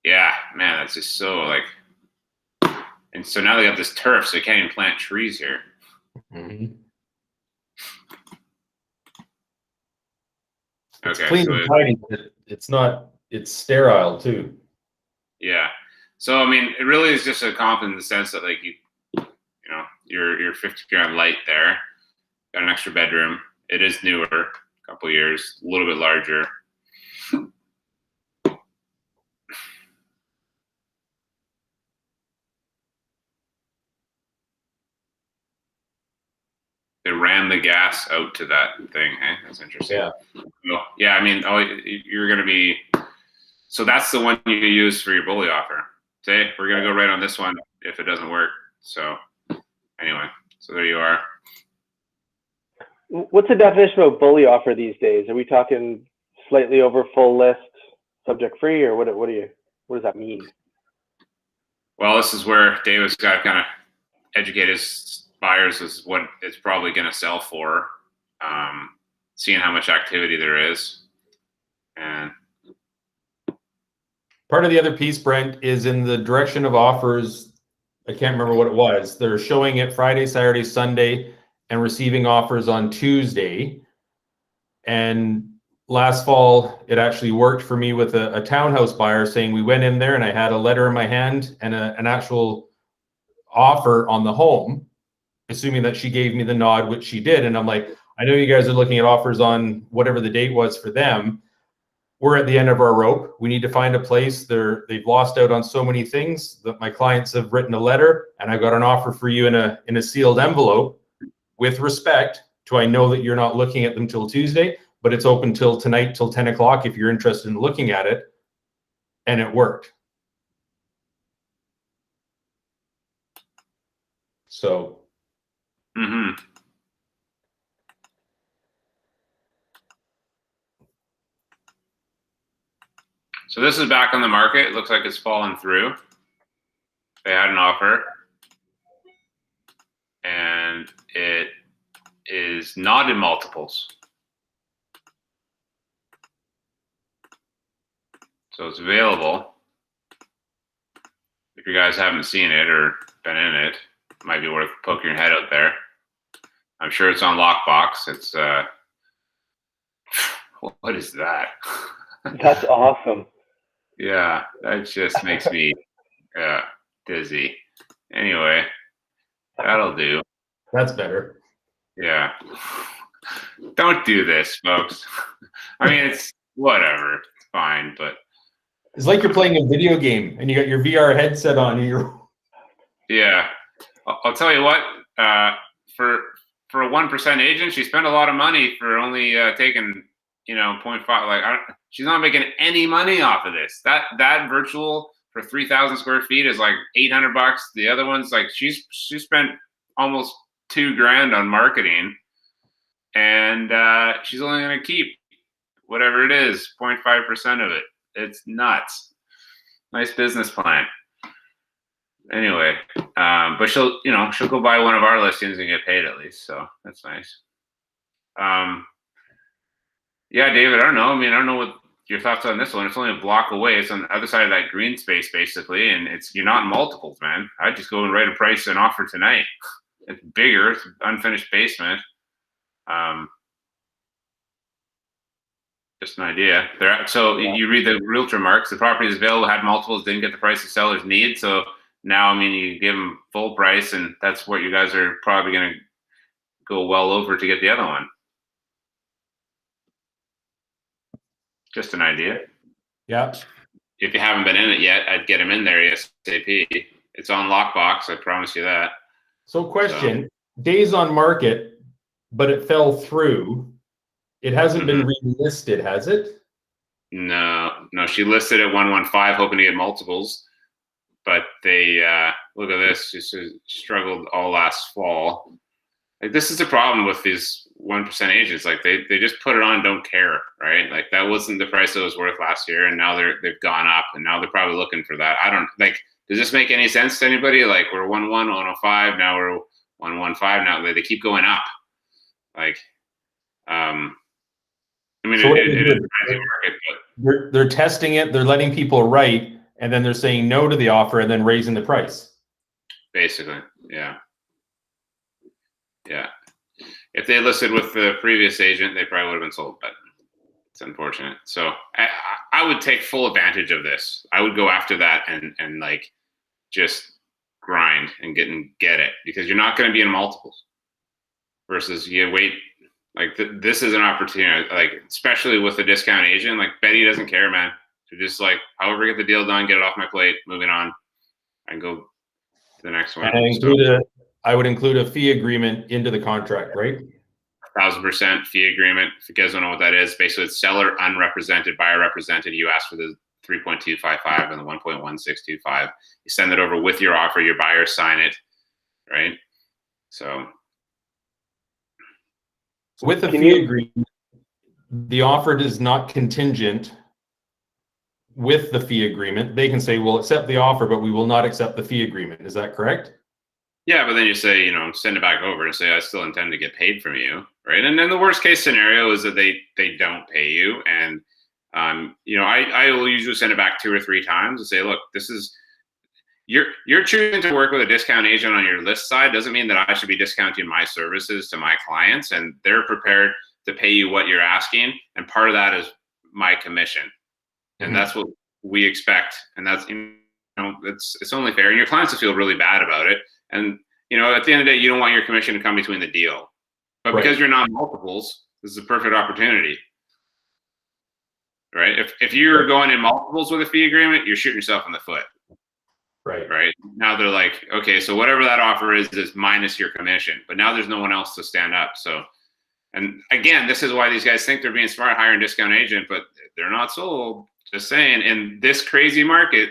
[SPEAKER 1] Yeah, man, that's just so like. And so now they got this turf, so you can't even plant trees here.
[SPEAKER 5] Mm-hmm.
[SPEAKER 1] It's
[SPEAKER 5] clean and tidy, but it's sterile too.
[SPEAKER 1] Yeah. So I mean, it really is just a comp in the sense that like you're 50 grand light there, got an extra bedroom. It is newer, a couple years, a little bit larger. They ran the gas out to that thing. Hey, that's interesting.
[SPEAKER 5] Yeah.
[SPEAKER 1] Well, yeah, I mean, you're going to be. So that's the one you use for your bully offer. Say, we're going to go right on this one if it doesn't work. So anyway, so there you are.
[SPEAKER 4] What's the definition of a bully offer these days? Are we talking slightly over full list, subject free, or what does that mean?
[SPEAKER 1] Well, this is where David's got to kind of educate his buyers is what it's probably going to sell for, seeing how much activity there is. And
[SPEAKER 5] part of the other piece, Brent, is in the direction of offers. I can't remember what it was. They're showing it Friday, Saturday, Sunday, and receiving offers on Tuesday. And last fall, it actually worked for me with a townhouse buyer saying we went in there and I had a letter in my hand and an actual offer on the home, assuming that she gave me the nod, which she did. And I'm like, I know you guys are looking at offers on whatever the date was for them. we're at the end of our rope. We need to find a place. They've lost out on so many things that my clients have written a letter, and I've got an offer for you in a sealed envelope with respect to, I know that you're not looking at them till Tuesday, but it's open till tonight, till 10 o'clock if you're interested in looking at it. And it worked. So.
[SPEAKER 1] Mm-hmm. So this is back on the market. It looks like it's fallen through. They had an offer, and it is not in multiples. So it's available. If you guys haven't seen it or been in it, it might be worth poking your head out there. I'm sure it's on Lockbox. It's what is that?
[SPEAKER 4] That's awesome.
[SPEAKER 1] Yeah, that just makes me dizzy. Anyway, that'll do.
[SPEAKER 5] That's better.
[SPEAKER 1] Yeah. Don't do this, folks. I mean, it's whatever. It's fine, but
[SPEAKER 5] It's like you're playing a video game and you got your VR headset on and you're.
[SPEAKER 1] yeah. I'll tell you what, for a 1% agent, she spent a lot of money for only taking, 0.5. Like, she's not making any money off of this. That virtual for 3,000 square feet is like $800. The other one's like she spent almost $2,000 on marketing, and she's only going to keep whatever it is, 0.5% of it. It's nuts. Nice business plan. Anyway, but she'll go buy one of our listings and get paid at least, so that's nice. Yeah, David, I don't know. I mean, I don't know what your thoughts on this one. It's only a block away. It's on the other side of that green space, basically, and you're not in multiples, man. I'd just go and write a price and offer tonight. It's bigger. It's an unfinished basement. Just an idea. So you read the realtor marks. The property is available, had multiples, didn't get the price the sellers need. So now, I mean, you give them full price, and that's what you guys are probably going to go well over to get the other one. Just an idea.
[SPEAKER 5] Yeah.
[SPEAKER 1] If you haven't been in it yet, I'd get them in there ASAP. It's on Lockbox. I promise you that.
[SPEAKER 5] So question, days on market, but it fell through. It hasn't been relisted, has it?
[SPEAKER 1] No. She listed at 115, hoping to get multiples, but they look at this. She struggled all last fall. Like, this is the problem with these 1% agents. Like, they just put it on, don't care, right? Like, that wasn't the price it was worth last year, and now they've gone up, and now they're probably looking for that. I don't like. Does this make any sense to anybody? Like, we're 1.1, 105, now we're 115. Now they keep going up. Like, I mean,
[SPEAKER 5] So
[SPEAKER 1] it is a crazy market, but
[SPEAKER 5] they're testing it, they're letting people write, and then they're saying no to the offer and then raising the price.
[SPEAKER 1] basically, yeah. If they listed with the previous agent, they probably would have been sold, but it's unfortunate. So I would take full advantage of this. I would go after that and like just grind and get it, because you're not going to be in multiples versus you wait. Like this is an opportunity, like especially with a discount agent. Like Betty doesn't care, man. She's just like, however, get the deal done, get it off my plate, moving on, and go to the next one.
[SPEAKER 5] And I would include a fee agreement into the contract, right?
[SPEAKER 1] 1,000% fee agreement. If you guys don't know what that is, basically it's seller unrepresented, buyer represented. You ask for the 3.255 and the 1.1625. You send it over with your offer. Your buyers sign it, right? So
[SPEAKER 5] with the fee agreement, the offer is not contingent with the fee agreement. They can say, we'll accept the offer, but we will not accept the fee agreement. Is that correct?
[SPEAKER 1] yeah, but then you say, send it back over and say, I still intend to get paid from you, right? And then the worst case scenario is that they don't pay you. And, I will usually send it back 2 or 3 times and say, look, this is, you're choosing to work with a discount agent on your list side doesn't mean that I should be discounting my services to my clients, and they're prepared to pay you what you're asking. And part of that is my commission. And that's what we expect. And that's, it's only fair. And your clients will feel really bad about it. And, at the end of the day, you don't want your commission to come between the deal. But because you're not multiples, this is a perfect opportunity. right? If you're going in multiples with a fee agreement, you're shooting yourself in the foot. Right. Now they're like, okay, so whatever that offer is minus your commission. But now there's no one else to stand up. So, and again, this is why these guys think they're being smart, hiring discount agent, but they're not sold. Just saying, in this crazy market,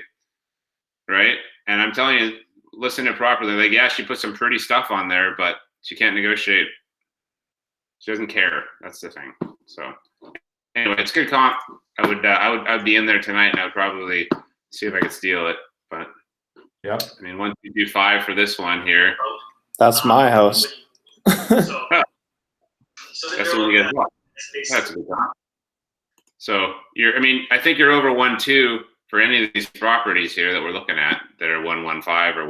[SPEAKER 1] right? And I'm telling you, listen to it properly. Like, yeah, she put some pretty stuff on there, but she can't negotiate. She doesn't care. That's the thing. So anyway, it's good comp. I would be in there tonight, and I would probably see if I could steal it. But
[SPEAKER 5] yeah,
[SPEAKER 1] I mean, 1, 2, 3, 5 for this one here.
[SPEAKER 9] That's my house.
[SPEAKER 1] That's what you guys want. That's a good comp. So I think you're over 1.2 for any of these properties here that we're looking at that are 1.15 or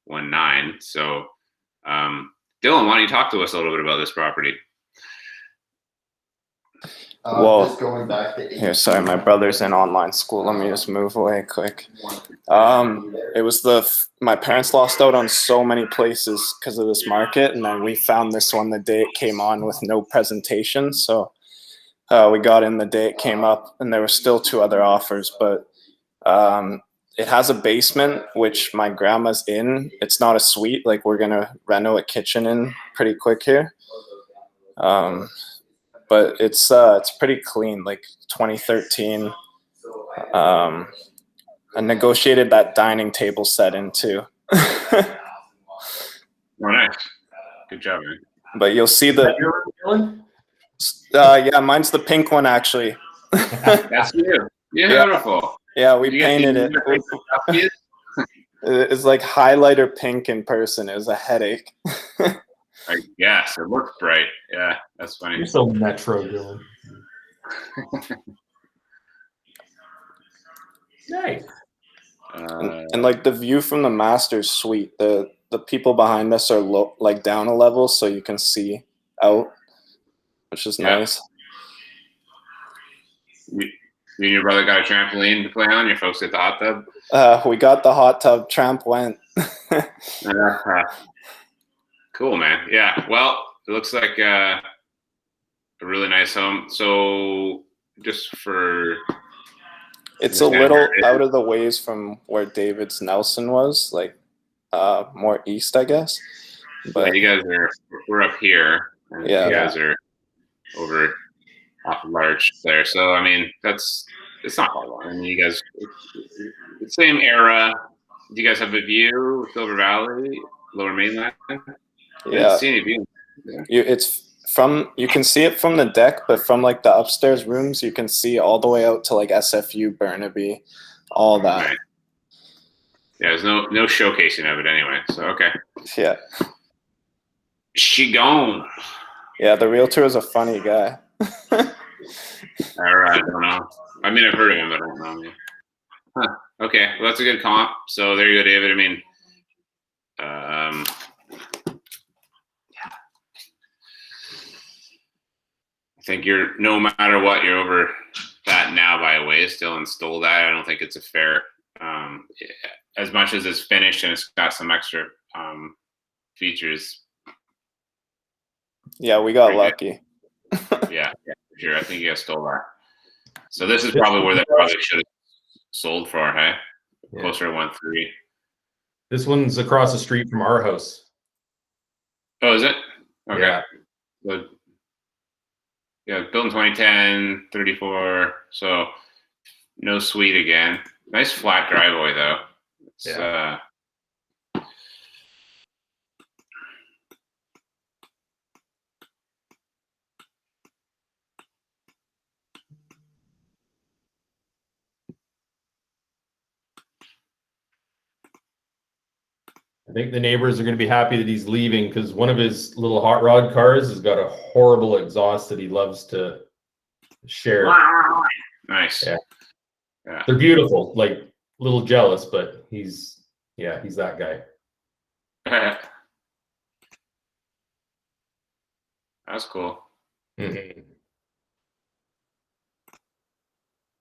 [SPEAKER 1] 1.19. So, Dylan, why don't you talk to us a little bit about this property?
[SPEAKER 9] Well,
[SPEAKER 10] just going back to
[SPEAKER 9] here, sorry, my brother's in online school. Let me just move away quick. It was my parents lost out on so many places because of this market, and then we found this one the day it came on with no presentation. So we got in the day it came up, and there were still 2 other offers, but it has a basement, which my grandma's in. It's not a suite. Like, we're gonna reno a kitchen in pretty quick here. But it's pretty clean, like 2013. I negotiated that dining table set in too.
[SPEAKER 1] Oh, nice. Good job, man.
[SPEAKER 9] But you'll see the. Yeah, mine's the pink one actually.
[SPEAKER 1] That's you. Beautiful.
[SPEAKER 9] Yeah, we painted it. It's like highlighter pink in person. It was a headache.
[SPEAKER 1] I guess it looks bright. Yeah, that's funny.
[SPEAKER 5] You're so metro, Dylan. Nice.
[SPEAKER 9] And like the view from the master's suite, the people behind us are like down a level, so you can see out, which is nice.
[SPEAKER 1] You and your brother got a trampoline to play on? Your folks at the hot tub?
[SPEAKER 9] We got the hot tub. Tramp went.
[SPEAKER 1] Cool, man. Yeah. Well, it looks like a really nice home. So just for...
[SPEAKER 9] It's a little out of the ways from where David's Nelson was, like more east, I guess. But
[SPEAKER 1] yeah, we're up here. And
[SPEAKER 9] yeah.
[SPEAKER 1] You guys are over off of Larch there. So, I mean, it's not far long. I mean, you guys, the same era. Do you guys have a view, Silver Valley, Lower Mainland?
[SPEAKER 9] Yeah.
[SPEAKER 1] See any view. Yeah.
[SPEAKER 9] You can see it from the deck, but from like the upstairs rooms, you can see all the way out to like SFU, Burnaby, all that.
[SPEAKER 1] Right. Yeah, there's no showcasing of it anyway. So okay.
[SPEAKER 9] Yeah.
[SPEAKER 1] She gone.
[SPEAKER 9] Yeah, the realtor is a funny guy.
[SPEAKER 1] All right, I don't know. I mean, I've heard of him, but I don't know him. Huh. Okay, well, that's a good comp. So there you go, David. I mean, I think no matter what, you're over that now by a way. Still install that. I don't think it's a fair, as much as it's finished and it's got some extra features.
[SPEAKER 9] Yeah, we got lucky.
[SPEAKER 1] Yeah, for sure. I think you guys stole that. So this is probably where they probably should have sold for, hey? Yeah. Closer to 1.3.
[SPEAKER 5] This one's across the street from our house.
[SPEAKER 1] Oh, is it? Okay.
[SPEAKER 5] Yeah.
[SPEAKER 1] Good. Yeah, built in 2010, 34. So no suite again. Nice flat driveway though. It's,
[SPEAKER 5] yeah. I think the neighbors are going to be happy that he's leaving because one of his little hot rod cars has got a horrible exhaust that he loves to share.
[SPEAKER 1] Nice.
[SPEAKER 5] Yeah. They're beautiful, like a little jealous, but he's that guy.
[SPEAKER 1] That's cool.
[SPEAKER 5] Mm-hmm.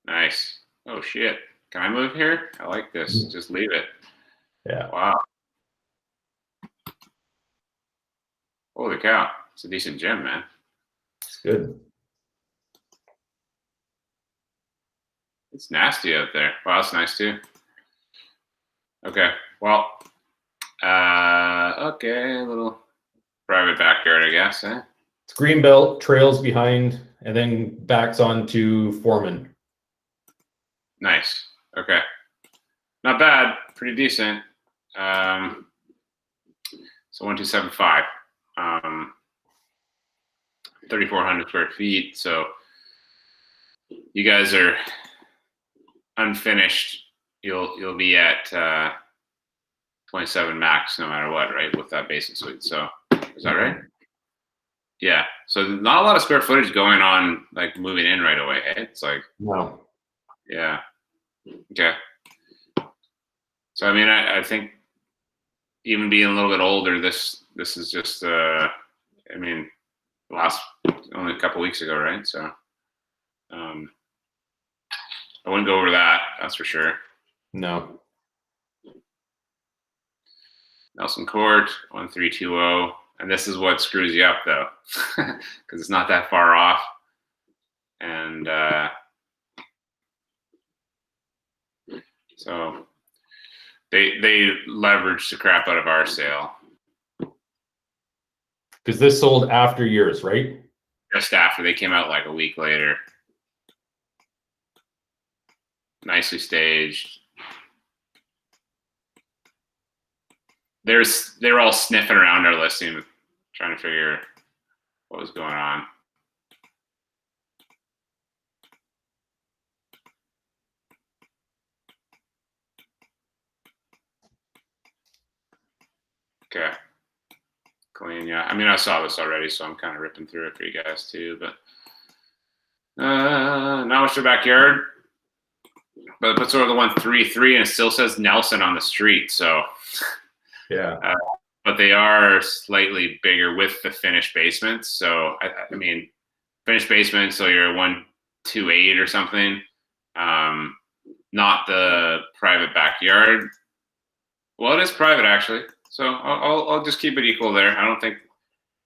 [SPEAKER 1] Nice. Oh shit. Can I move here? I like this. Just leave it.
[SPEAKER 5] Yeah.
[SPEAKER 1] Wow. Holy cow. It's a decent gym, man.
[SPEAKER 5] It's good.
[SPEAKER 1] It's nasty out there. Wow, that's nice too. Okay, well, okay, a little private backyard, I guess. Eh?
[SPEAKER 5] It's Greenbelt, trails behind, and then backs onto Foreman.
[SPEAKER 1] Nice. Okay, not bad. Pretty decent. So 1275. 3,400 square feet. So you guys are unfinished. You'll be at 27 max no matter what, right? With that basement suite. So is that right? Yeah. So not a lot of square footage going on, like moving in right away. Eh? It's like
[SPEAKER 5] No.
[SPEAKER 1] yeah. Okay. So I mean, I think even being a little bit older, this is just I mean, last only a couple weeks ago, right? So I wouldn't go over that. That's for sure.
[SPEAKER 5] No.
[SPEAKER 1] Nelson Court 1320, and this is what screws you up though, because it's not that far off, and so they leveraged the crap out of our sale.
[SPEAKER 5] Because this sold after yours, right?
[SPEAKER 1] Just after they came out, like a week later. Nicely staged. They were all sniffing around our listing, trying to figure what was going on. Okay. Clean, yeah. I mean, I saw this already, so I'm kind of ripping through it for you guys too. But now it's your backyard. But it puts over the 133, and it still says Nelson on the street. So
[SPEAKER 5] yeah.
[SPEAKER 1] But they are slightly bigger with the finished basements. So I mean, finished basement. So you're 128 or something. Not the private backyard. Well, it is private actually. So I'll just keep it equal there. I don't think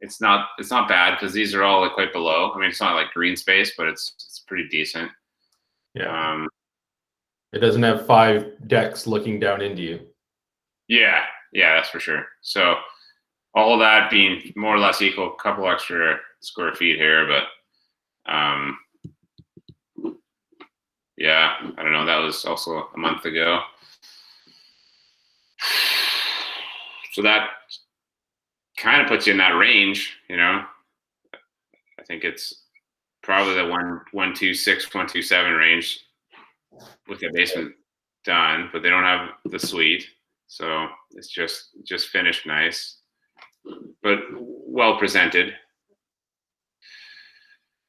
[SPEAKER 1] it's not bad because these are all like quite below. I mean, it's not like green space, but it's pretty decent.
[SPEAKER 5] Yeah. It doesn't have 5 decks looking down into you.
[SPEAKER 1] Yeah, that's for sure. So all that being more or less equal, a couple extra square feet here, but yeah, I don't know. That was also a month ago. So that kind of puts you in that range, you know. I think it's probably the 126, 127 range with the basement done, but they don't have the suite, so it's just finished nice, but well presented.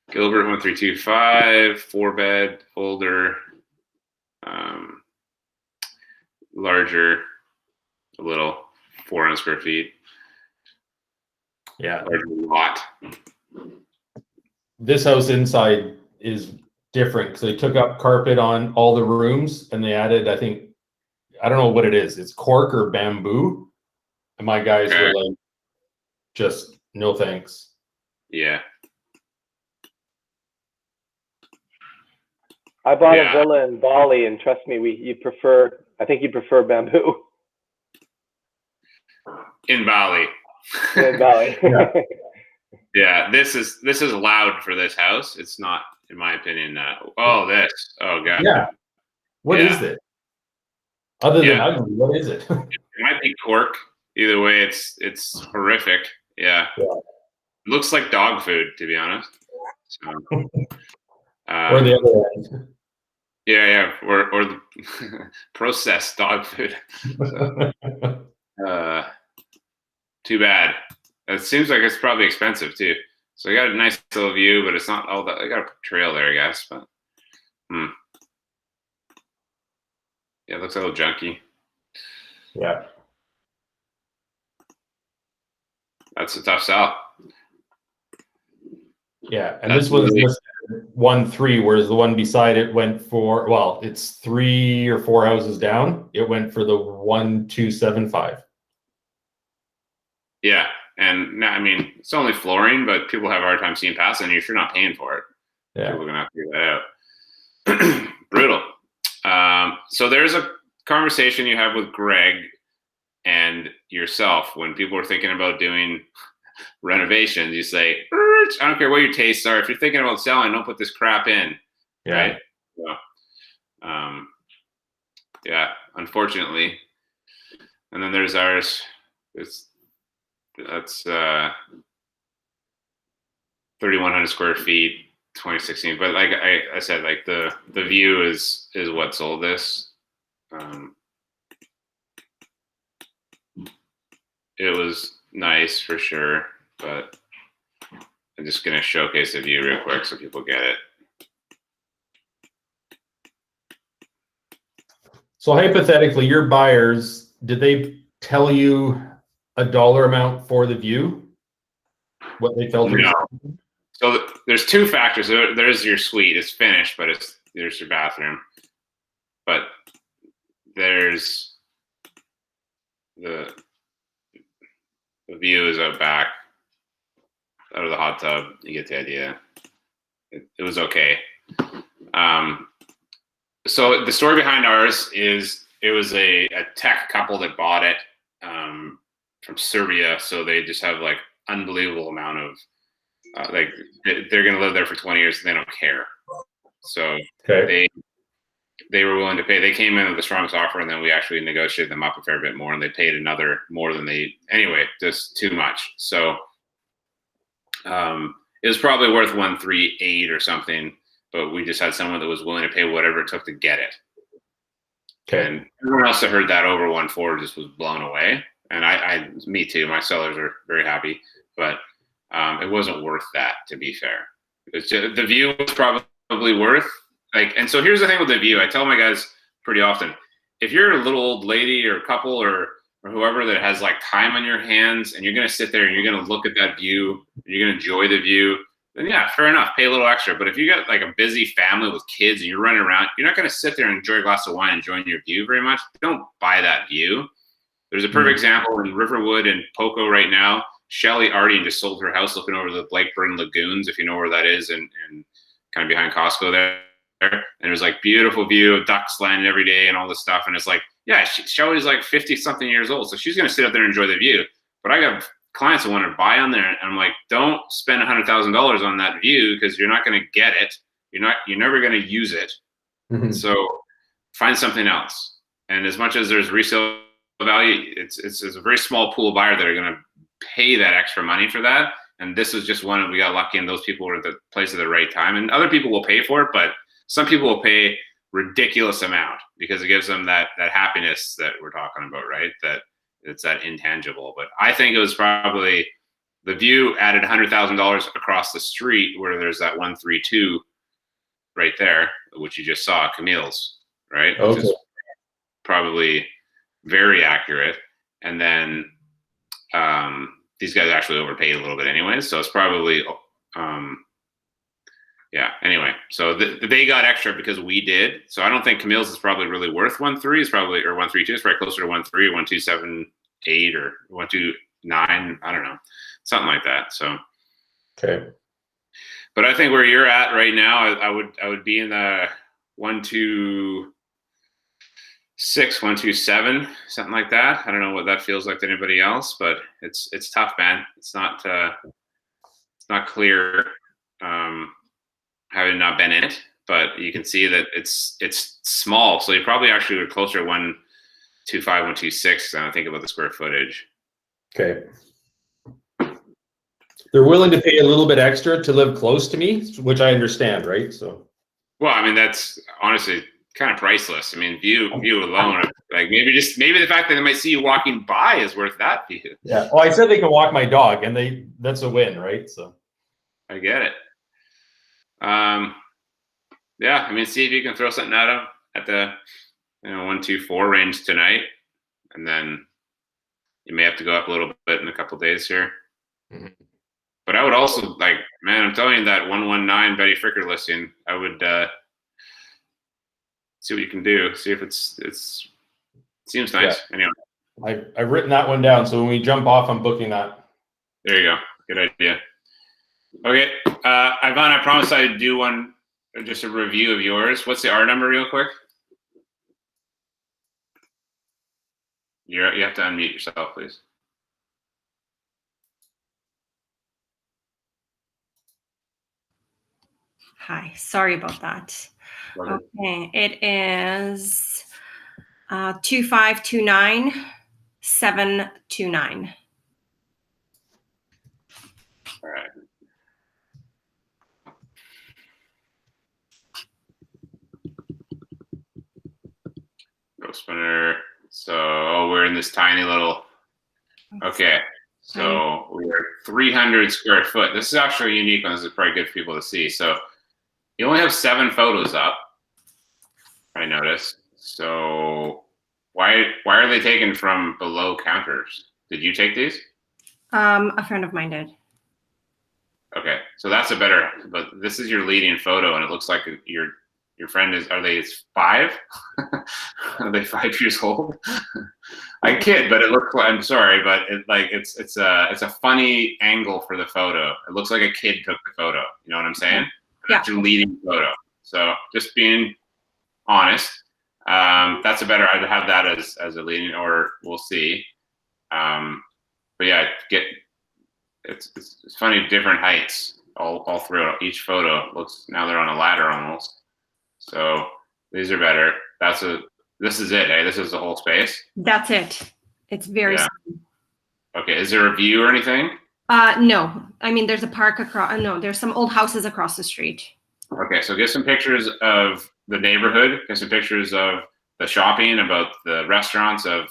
[SPEAKER 1] Gilbert 1325, 4-bed, older, larger, a little, 400 square feet.
[SPEAKER 5] Yeah.
[SPEAKER 1] Larger lot.
[SPEAKER 5] This house inside is different because they took up carpet on all the rooms and they added, I don't know what it is. It's cork or bamboo. And my guys were like, just no thanks.
[SPEAKER 1] Yeah.
[SPEAKER 4] I bought a villa in Bali, and trust me, I think you prefer bamboo.
[SPEAKER 1] In Bali.
[SPEAKER 4] In Bali.
[SPEAKER 1] Yeah, this is loud for this house. It's not, in my opinion. Oh god.
[SPEAKER 5] Yeah. What is it? Other than ugly, what is it?
[SPEAKER 1] It might be cork. Either way, it's horrific. Yeah. It looks like dog food, to be honest. So,
[SPEAKER 5] or the other end.
[SPEAKER 1] Yeah, or the processed dog food. So, too bad. It seems like it's probably expensive too. So I got a nice little view, but it's not all that. I got a trail there, I guess. But yeah, it looks a little junky.
[SPEAKER 5] Yeah,
[SPEAKER 1] that's a tough sell.
[SPEAKER 5] Yeah, and this was just 1-3, whereas the one beside it went for, well, it's 3 or 4 houses down. It went for the 1,275.
[SPEAKER 1] Yeah, and I mean it's only flooring, but people have a hard time seeing past it, and if you're not paying for it, people are gonna have to figure that out. Brutal. So there's a conversation you have with Greg and yourself when people are thinking about doing renovations. You say, I don't care what your tastes are. If you're thinking about selling, don't put this crap in.
[SPEAKER 5] Yeah.
[SPEAKER 1] Right. So, yeah, unfortunately. And then there's ours. That's 3,100 square feet, 2016. But like I said, like the view is what sold this. It was nice for sure, but I'm just gonna showcase the view real quick so people get it.
[SPEAKER 5] So hypothetically, your buyers, did they tell you a dollar amount for the view? What they felt?
[SPEAKER 1] No. So there's two factors. There's your suite. It's finished, but there's your bathroom. But there's the view is out back, out of the hot tub. You get the idea. It was okay. So the story behind ours is it was a tech couple that bought it from Serbia. So they just have like unbelievable amount of like they're going to live there for 20 years and they don't care. So they were willing to pay. They came in with the strongest offer, and then we actually negotiated them up a fair bit more, and they paid another more than anyway, just too much. So it was probably worth 138 or something, but we just had someone that was willing to pay whatever it took to get it.
[SPEAKER 5] Okay.
[SPEAKER 1] And everyone else that heard that over 1.4 just was blown away. And me too. My sellers are very happy, but it wasn't worth that, to be fair. It's just, the view was probably worth and so here's the thing with the view. I tell my guys pretty often, if you're a little old lady or couple or whoever that has like time on your hands and you're going to sit there and you're going to look at that view, and you're going to enjoy the view, then yeah, fair enough, pay a little extra. But if you got like a busy family with kids and you're running around, you're not going to sit there and enjoy a glass of wine enjoying your view very much. Don't buy that view. There's a perfect example in Riverwood and Poco right now. Shelly Arden just sold her house looking over the Blakeburn Lagoons, if you know where that is, and kind of behind Costco there. And there's like beautiful view of ducks landing every day and all this stuff. And it's like, yeah, Shelly's like 50 something years old. So she's going to sit up there and enjoy the view. But I got clients that want to buy on there. And I'm like, don't spend $100,000 on that view because you're not going to get it. You're never going to use it. Mm-hmm. So find something else. And as much as there's resale value, it's a very small pool of buyers that are going to pay that extra money for that. And this is just one, we got lucky and those people were at the place at the right time. And other people will pay for it, but some people will pay ridiculous amount because it gives them that happiness that we're talking about, right? That it's that intangible. But I think it was probably the view added $100,000 across the street where there's that 132 right there, which you just saw, Camille's, right?
[SPEAKER 5] Okay.
[SPEAKER 1] Which is probably very accurate. And then these guys actually overpaid a little bit anyway. So it's probably, yeah, anyway, so they got extra because we did. So I don't think Camille's is probably really worth 1.3. It's probably, or 132. It's probably closer to 1.3 or 1.278 or 1.29. I don't know, something like that. So,
[SPEAKER 5] okay.
[SPEAKER 1] But I think where you're at right now, I would be in the 1.26, 1.27, something like that. I don't know what that feels like to anybody else, but it's tough, man. It's not clear. Having not been in it, but you can see that it's small. So you probably actually were closer to 1.25, 1.26 when I think about the square footage.
[SPEAKER 5] Okay. They're willing to pay a little bit extra to live close to me, which I understand, right? So.
[SPEAKER 1] Well, I mean, that's honestly kind of priceless. I mean, view alone, like maybe the fact that they might see you walking by is worth that view.
[SPEAKER 5] Yeah. Well, I said they can walk my dog, and that's a win, right? So.
[SPEAKER 1] I get it. Yeah, I mean, see if you can throw something at them at the 1.24 range tonight, and then you may have to go up a little bit in a couple of days here. Mm-hmm. But I would also man, I'm telling you that 119 Betty Fricker listing, I would see what you can do. See if it seems nice. Yeah. Anyway,
[SPEAKER 5] I've written that one down, so when we jump off, I'm booking that.
[SPEAKER 1] There you go. Good idea. Okay, Ivan, I promised I'd do one just a review of yours. What's the R number real quick? You have to unmute yourself, please.
[SPEAKER 10] Hi, sorry about that. Okay, it is 2529729.
[SPEAKER 1] All right. Go spinner. So we're in this tiny little. Okay. So we're 300 square foot. This is actually a unique one. This is probably good for people to see. So you only have 7 photos up, I noticed. So why are they taken from below counters? Did you take these?
[SPEAKER 10] A friend of mine did.
[SPEAKER 1] Okay, so that's a better. But this is your leading photo, and it looks like your friend is. Are they 5? Are they 5 years old? I kid, but it looks like. I'm sorry, but it's a funny angle for the photo. It looks like a kid took the photo. You know what I'm saying?
[SPEAKER 10] Yeah.
[SPEAKER 1] That's your leading photo. So just being honest. That's a better. I'd have that as a leading, or we'll see. But yeah, it's funny, different heights all throughout each photo. Looks now they're on a ladder almost. So these are better. This is it, hey? This is the whole space?
[SPEAKER 10] That's it. It's very small.
[SPEAKER 1] Okay, is there a view or anything?
[SPEAKER 10] No, I mean, there's a park across, no, there's some old houses across the street.
[SPEAKER 1] Okay, so get some pictures of the neighborhood, get some pictures of the shopping, about the restaurants, of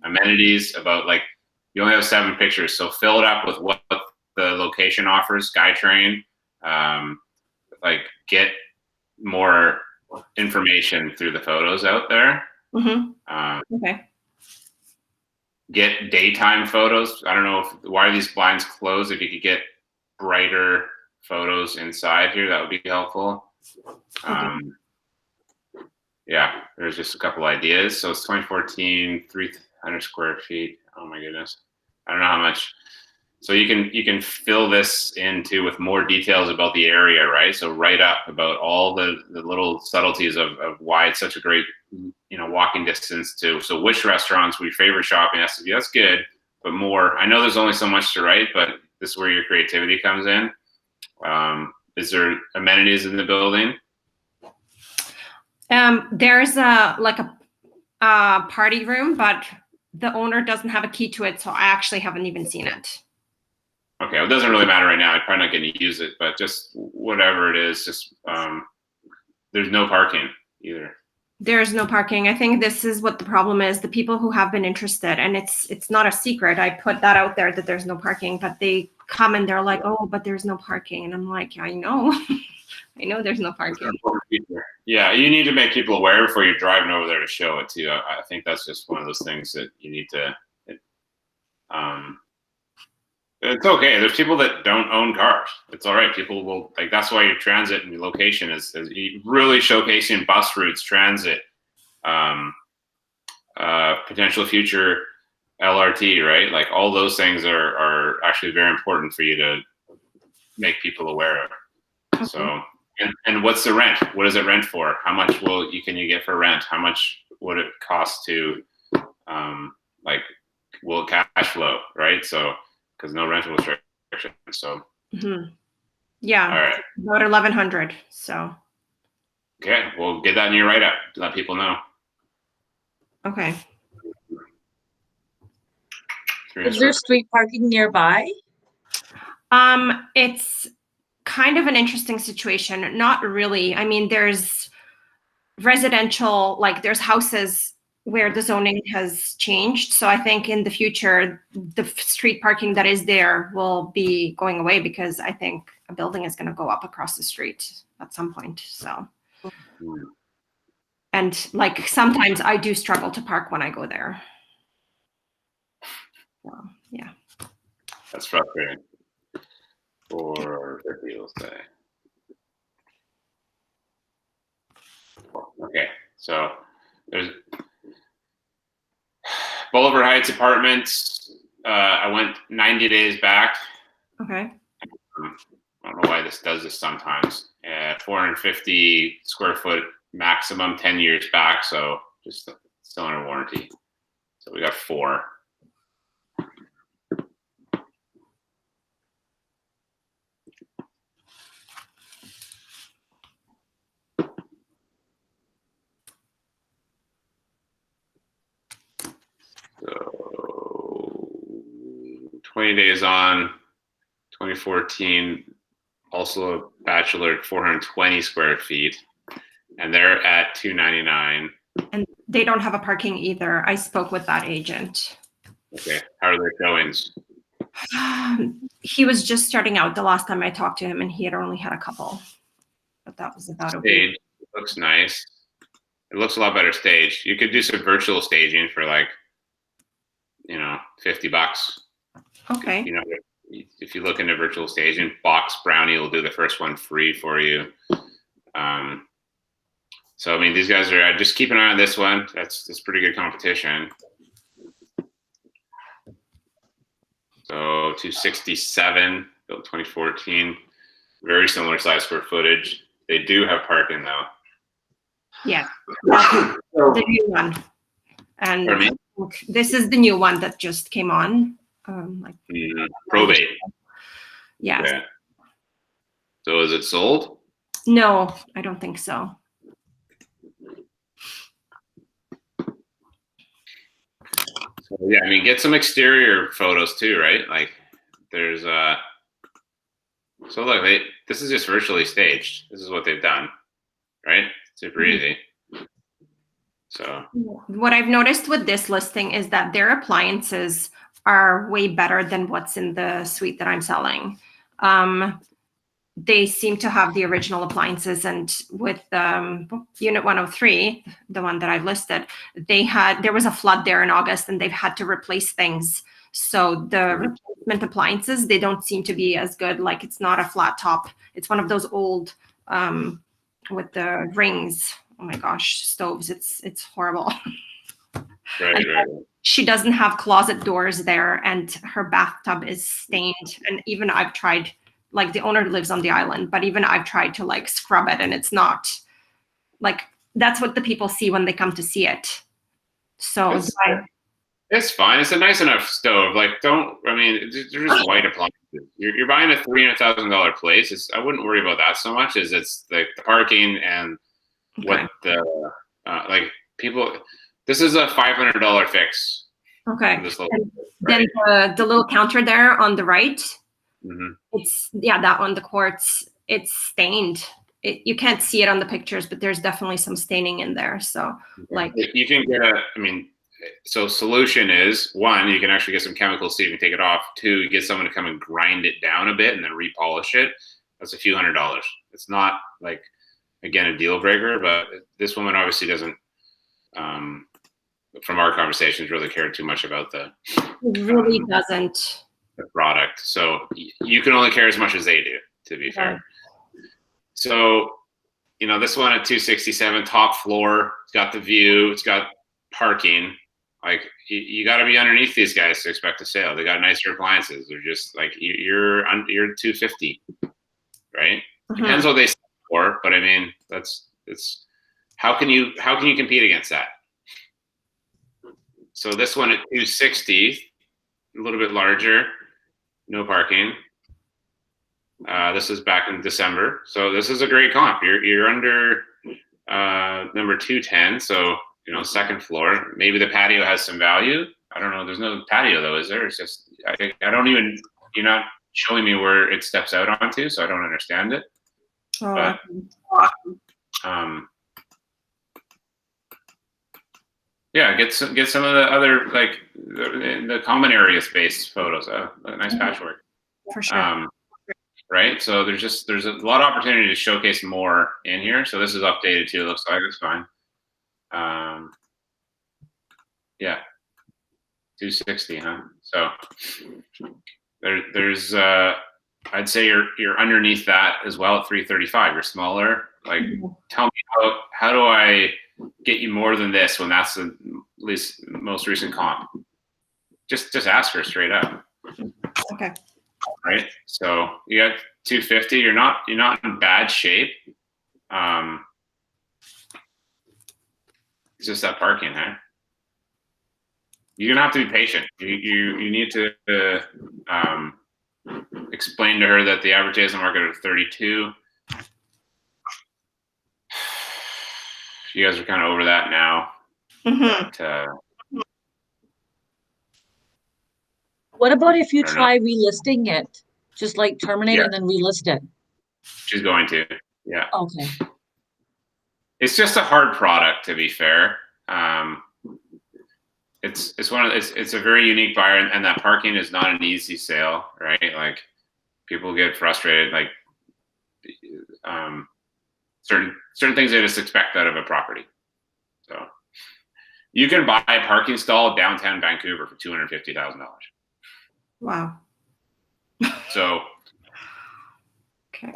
[SPEAKER 1] amenities, about you only have 7 pictures, so fill it up with what the location offers, SkyTrain, get more information through the photos out there.
[SPEAKER 10] Okay.
[SPEAKER 1] Get daytime photos. I don't know why are these blinds closed. If you could get brighter photos inside here, that would be helpful. Yeah, there's just a couple ideas. So it's 2014, 300 square feet. Oh my goodness. I don't know how much. So you can fill this in too with more details about the area, right? So write up about all the little subtleties of why it's such a great, walking distance to. So which restaurants we favor shopping. That's good, but more. I know there's only so much to write, but this is where your creativity comes in. Is there amenities in the building?
[SPEAKER 10] There's a party room, but the owner doesn't have a key to it, so I actually haven't even seen it.
[SPEAKER 1] Okay, well, it doesn't really matter right now. I'm probably not going to use it, but just whatever it is, just there's no parking either.
[SPEAKER 10] There's no parking. I think this is what the problem is. The people who have been interested, and it's not a secret. I put that out there that there's no parking, but they come and they're like, "Oh, but there's no parking," and I'm like, "I know, I know there's no parking."
[SPEAKER 1] Yeah, you need to make people aware before you're driving over there to show it too. I think that's just one of those things that you need to. It's okay. There's people that don't own cars. It's all right. People will that's why your transit and your location is really showcasing bus routes, transit, potential future LRT, right? All those things are actually very important for you to make people aware of. Okay. So, and what's the rent? What does it rent for? How much can you get for rent? How much would it cost to, will cash flow, right? So, because no rental restriction. So,
[SPEAKER 10] yeah,
[SPEAKER 1] all right,
[SPEAKER 10] about 1,100. So,
[SPEAKER 1] okay, well, get that in your write-up. Let people know.
[SPEAKER 10] Okay.
[SPEAKER 11] Is there street parking nearby?
[SPEAKER 10] It's kind of an interesting situation. Not really. I mean, there's residential, there's houses where the zoning has changed. So I think in the future, the street parking that is there will be going away because I think a building is going to go up across the street at some point. So, and sometimes I do struggle to park when I go there. So, yeah.
[SPEAKER 1] That's frustrating. For 50, we'll say. Okay, so there's Boulevard Heights Apartments. I went 90 days back.
[SPEAKER 10] Okay.
[SPEAKER 1] I don't know why this does this sometimes. 450 square foot maximum, 10 years back. So just still under warranty. So we got 4. So 20 days on, 2014, also a bachelor at 420 square feet, and they're at $299.
[SPEAKER 10] And they don't have a parking either. I spoke with that agent.
[SPEAKER 1] Okay, how are their showings?
[SPEAKER 10] He was just starting out the last time I talked to him, and he had only had a couple. But that was about
[SPEAKER 1] Stage looks nice. It looks a lot better staged. You could do some virtual staging for like, you know, $50.
[SPEAKER 10] Okay.
[SPEAKER 1] You know, if you look into virtual staging, Box Brownie will do the first one free for you. So I mean, these guys are just keep an eye on this one. That's pretty good competition. So 267 built 2014, very similar size square footage. They do have parking though.
[SPEAKER 10] Yeah, that's the new one. And this is the new one that just came on. Like
[SPEAKER 1] probate.
[SPEAKER 10] Yes.
[SPEAKER 1] Yeah. So is it sold?
[SPEAKER 10] No, I don't think so.
[SPEAKER 1] So, yeah, I mean, get some exterior photos too, right? Like, there's so look, this is just virtually staged. This is what they've done, right? Super easy. So
[SPEAKER 10] what I've noticed with this listing is that their appliances are way better than what's in the suite that I'm selling. They seem to have the original appliances, and with unit 103, the one that I've listed, there was a flood there in August and they've had to replace things. So the replacement appliances, they don't seem to be as good. Like, it's not a flat top. It's one of those old with the rings. Oh my gosh, stoves. It's horrible.
[SPEAKER 1] Right.
[SPEAKER 10] She doesn't have closet doors there, and her bathtub is stained. And even I've tried, like, the owner lives on the island, but even I've tried to like scrub it, and it's not like, that's what the people see when they come to see it. So
[SPEAKER 1] it's fine. It's a nice enough stove. Like, I mean, they're just white appliances. You're buying a $300,000 place. I wouldn't worry about that so much as it's like the parking and what the like people. This is a $500 fix.
[SPEAKER 10] Okay.
[SPEAKER 1] Right?
[SPEAKER 10] Then the little counter there on the right.
[SPEAKER 1] Mm-hmm.
[SPEAKER 10] It's that one, the quartz. It's stained. You can't see it on the pictures, but there's definitely some staining in there. So like
[SPEAKER 1] you can get so solution is, 1, you can actually get some chemicals so you can take it off. 2, you get someone to come and grind it down a bit and then repolish it. That's a few $100s. It's not like, again, a deal breaker, but this woman obviously doesn't, from our conversations, really care too much about
[SPEAKER 10] it really doesn't.
[SPEAKER 1] The product. So you can only care as much as they do, to be fair. So, you know, this one at 267, top floor, it's got the view, it's got parking. Like, you got to be underneath these guys to expect a sale. They got nicer appliances. They're just like, you're 250, right? Depends what they sell for, but I mean, it's how can you compete against that? So this one at 260, a little bit larger, no parking. This is back in December, so this is a great comp. You're under number 210, so you know, second floor. Maybe the patio has some value. I don't know. There's no patio though, is there? It's just I don't even. You're not showing me where it steps out onto, so I don't understand it. But yeah, get some of the other, like the common area space photos. A nice patchwork.
[SPEAKER 10] For sure.
[SPEAKER 1] Right. So there's a lot of opportunity to showcase more in here. So this is updated too. It looks like it's fine. Yeah, 260, huh? So there's I'd say you're underneath that as well at 335. You're smaller. Like, tell me how do I get you more than this when that's the least most recent comp? Just ask her straight up.
[SPEAKER 10] Okay.
[SPEAKER 1] Right. So you got 250. You're not in bad shape. It's just that parking, huh? You're gonna have to be patient. You need to explain to her that the average days on the market are 32. You guys are kind of over that now. But,
[SPEAKER 11] What about if you try relisting it? Just like terminate
[SPEAKER 1] Yeah.
[SPEAKER 11] and then relist it?
[SPEAKER 1] She's going to, yeah.
[SPEAKER 11] Okay.
[SPEAKER 1] It's just a hard product, to be fair. It's a very unique buyer, and that parking is not an easy sale, right? Like, people get frustrated, like certain things they just expect out of a property. So you can buy a parking stall downtown Vancouver for $250,000.
[SPEAKER 10] Wow.
[SPEAKER 1] So
[SPEAKER 10] okay.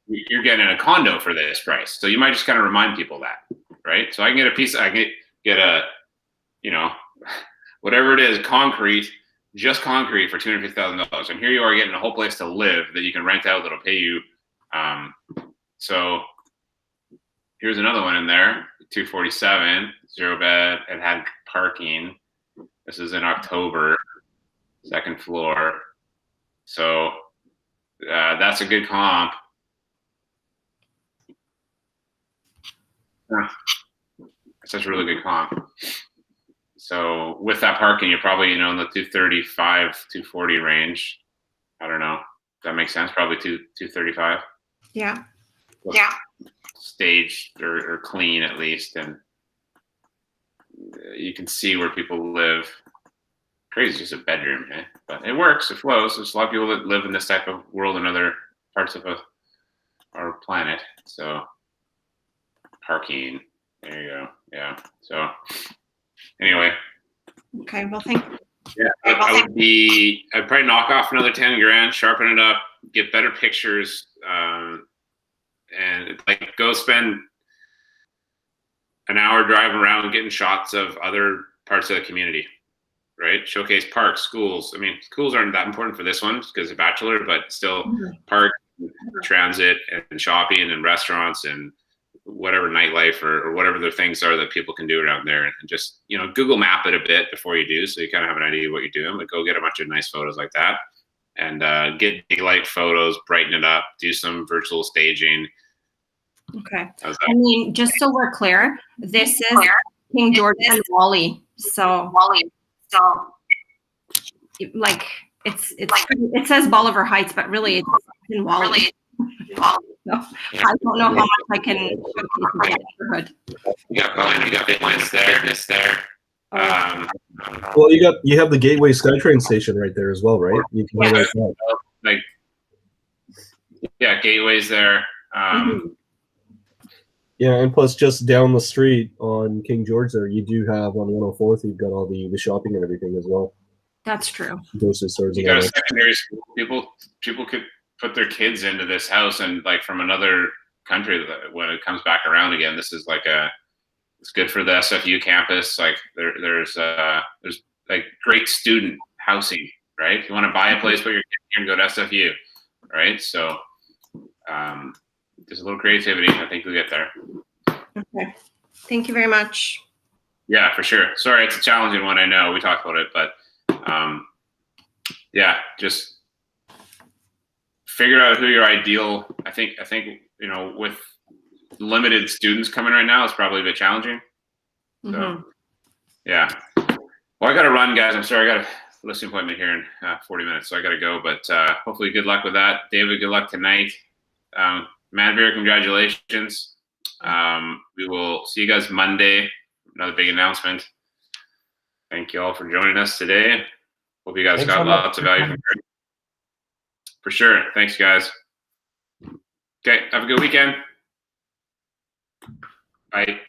[SPEAKER 1] You're getting a condo for this price. So you might just kind of remind people that, right? So I can get a, you know, whatever it is, just concrete for $250,000. And here you are getting a whole place to live that you can rent out that'll pay you. So here's another one in there, 247, 0 bed. It had parking. This is in October, 2nd floor. So that's a good comp. It's such a really good comp. So with that parking, you're probably, in the 235, 240 range. I don't know. That makes sense. Probably 235.
[SPEAKER 10] Yeah.
[SPEAKER 1] Yeah. Staged or clean at least, and you can see where people live. Crazy, just a bedroom, eh? But it works. It flows. There's a lot of people that live in this type of world in other parts of our planet. So parking. There you go. Yeah. So anyway.
[SPEAKER 10] Okay. Well, thank you.
[SPEAKER 1] Yeah, I'd probably knock off another 10 grand, sharpen it up, get better pictures, and like go spend an hour driving around getting shots of other parts of the community, right? Showcase parks, schools. I mean, schools aren't that important for this one because it's a bachelor, but still park, transit, and shopping and restaurants and whatever nightlife or whatever the things are that people can do around there, and just Google map it a bit before you do, so you kind of have an idea of what you're doing. But go get a bunch of nice photos like that, and get daylight photos, brighten it up, do some virtual staging.
[SPEAKER 10] Okay. I mean, just so we're clear, this is King George and Wally. So like it says Bolivar Heights, but really it's in Wally. So I don't know how much I can showcase in that neighborhood.
[SPEAKER 1] You got big lines there, this there.
[SPEAKER 12] Well, you have the Gateway SkyTrain station right there as well, right? You can
[SPEAKER 1] Gateway's there.
[SPEAKER 12] Yeah, and plus just down the street on King George there, you do have on 104th, you've got all the shopping and everything as well.
[SPEAKER 10] That's true.
[SPEAKER 12] Grocery stores.
[SPEAKER 1] You got a secondary school. People could put their kids into this house, and like from another country, when it comes back around again, this is like it's good for the SFU campus. Like there's like great student housing, right? If you want to buy a place where your kids can go to SFU, right? So there's a little creativity. I think we'll get there.
[SPEAKER 10] Okay. Thank you very much.
[SPEAKER 1] Yeah, for sure. Sorry, it's a challenging one. I know we talked about it, but yeah, just figure out who your ideal. I think with limited students coming right now, it's probably a bit challenging. So yeah. Well, I got to run, guys. I'm sorry. I got a listening appointment here in 40 minutes, so I got to go. But hopefully, good luck with that, David. Good luck tonight. Manveer, congratulations. We will see you guys Monday. Another big announcement. Thank you all for joining us today. Hope you guys got lots of value from here. For sure. Thanks, guys. Okay. Have a good weekend. Bye.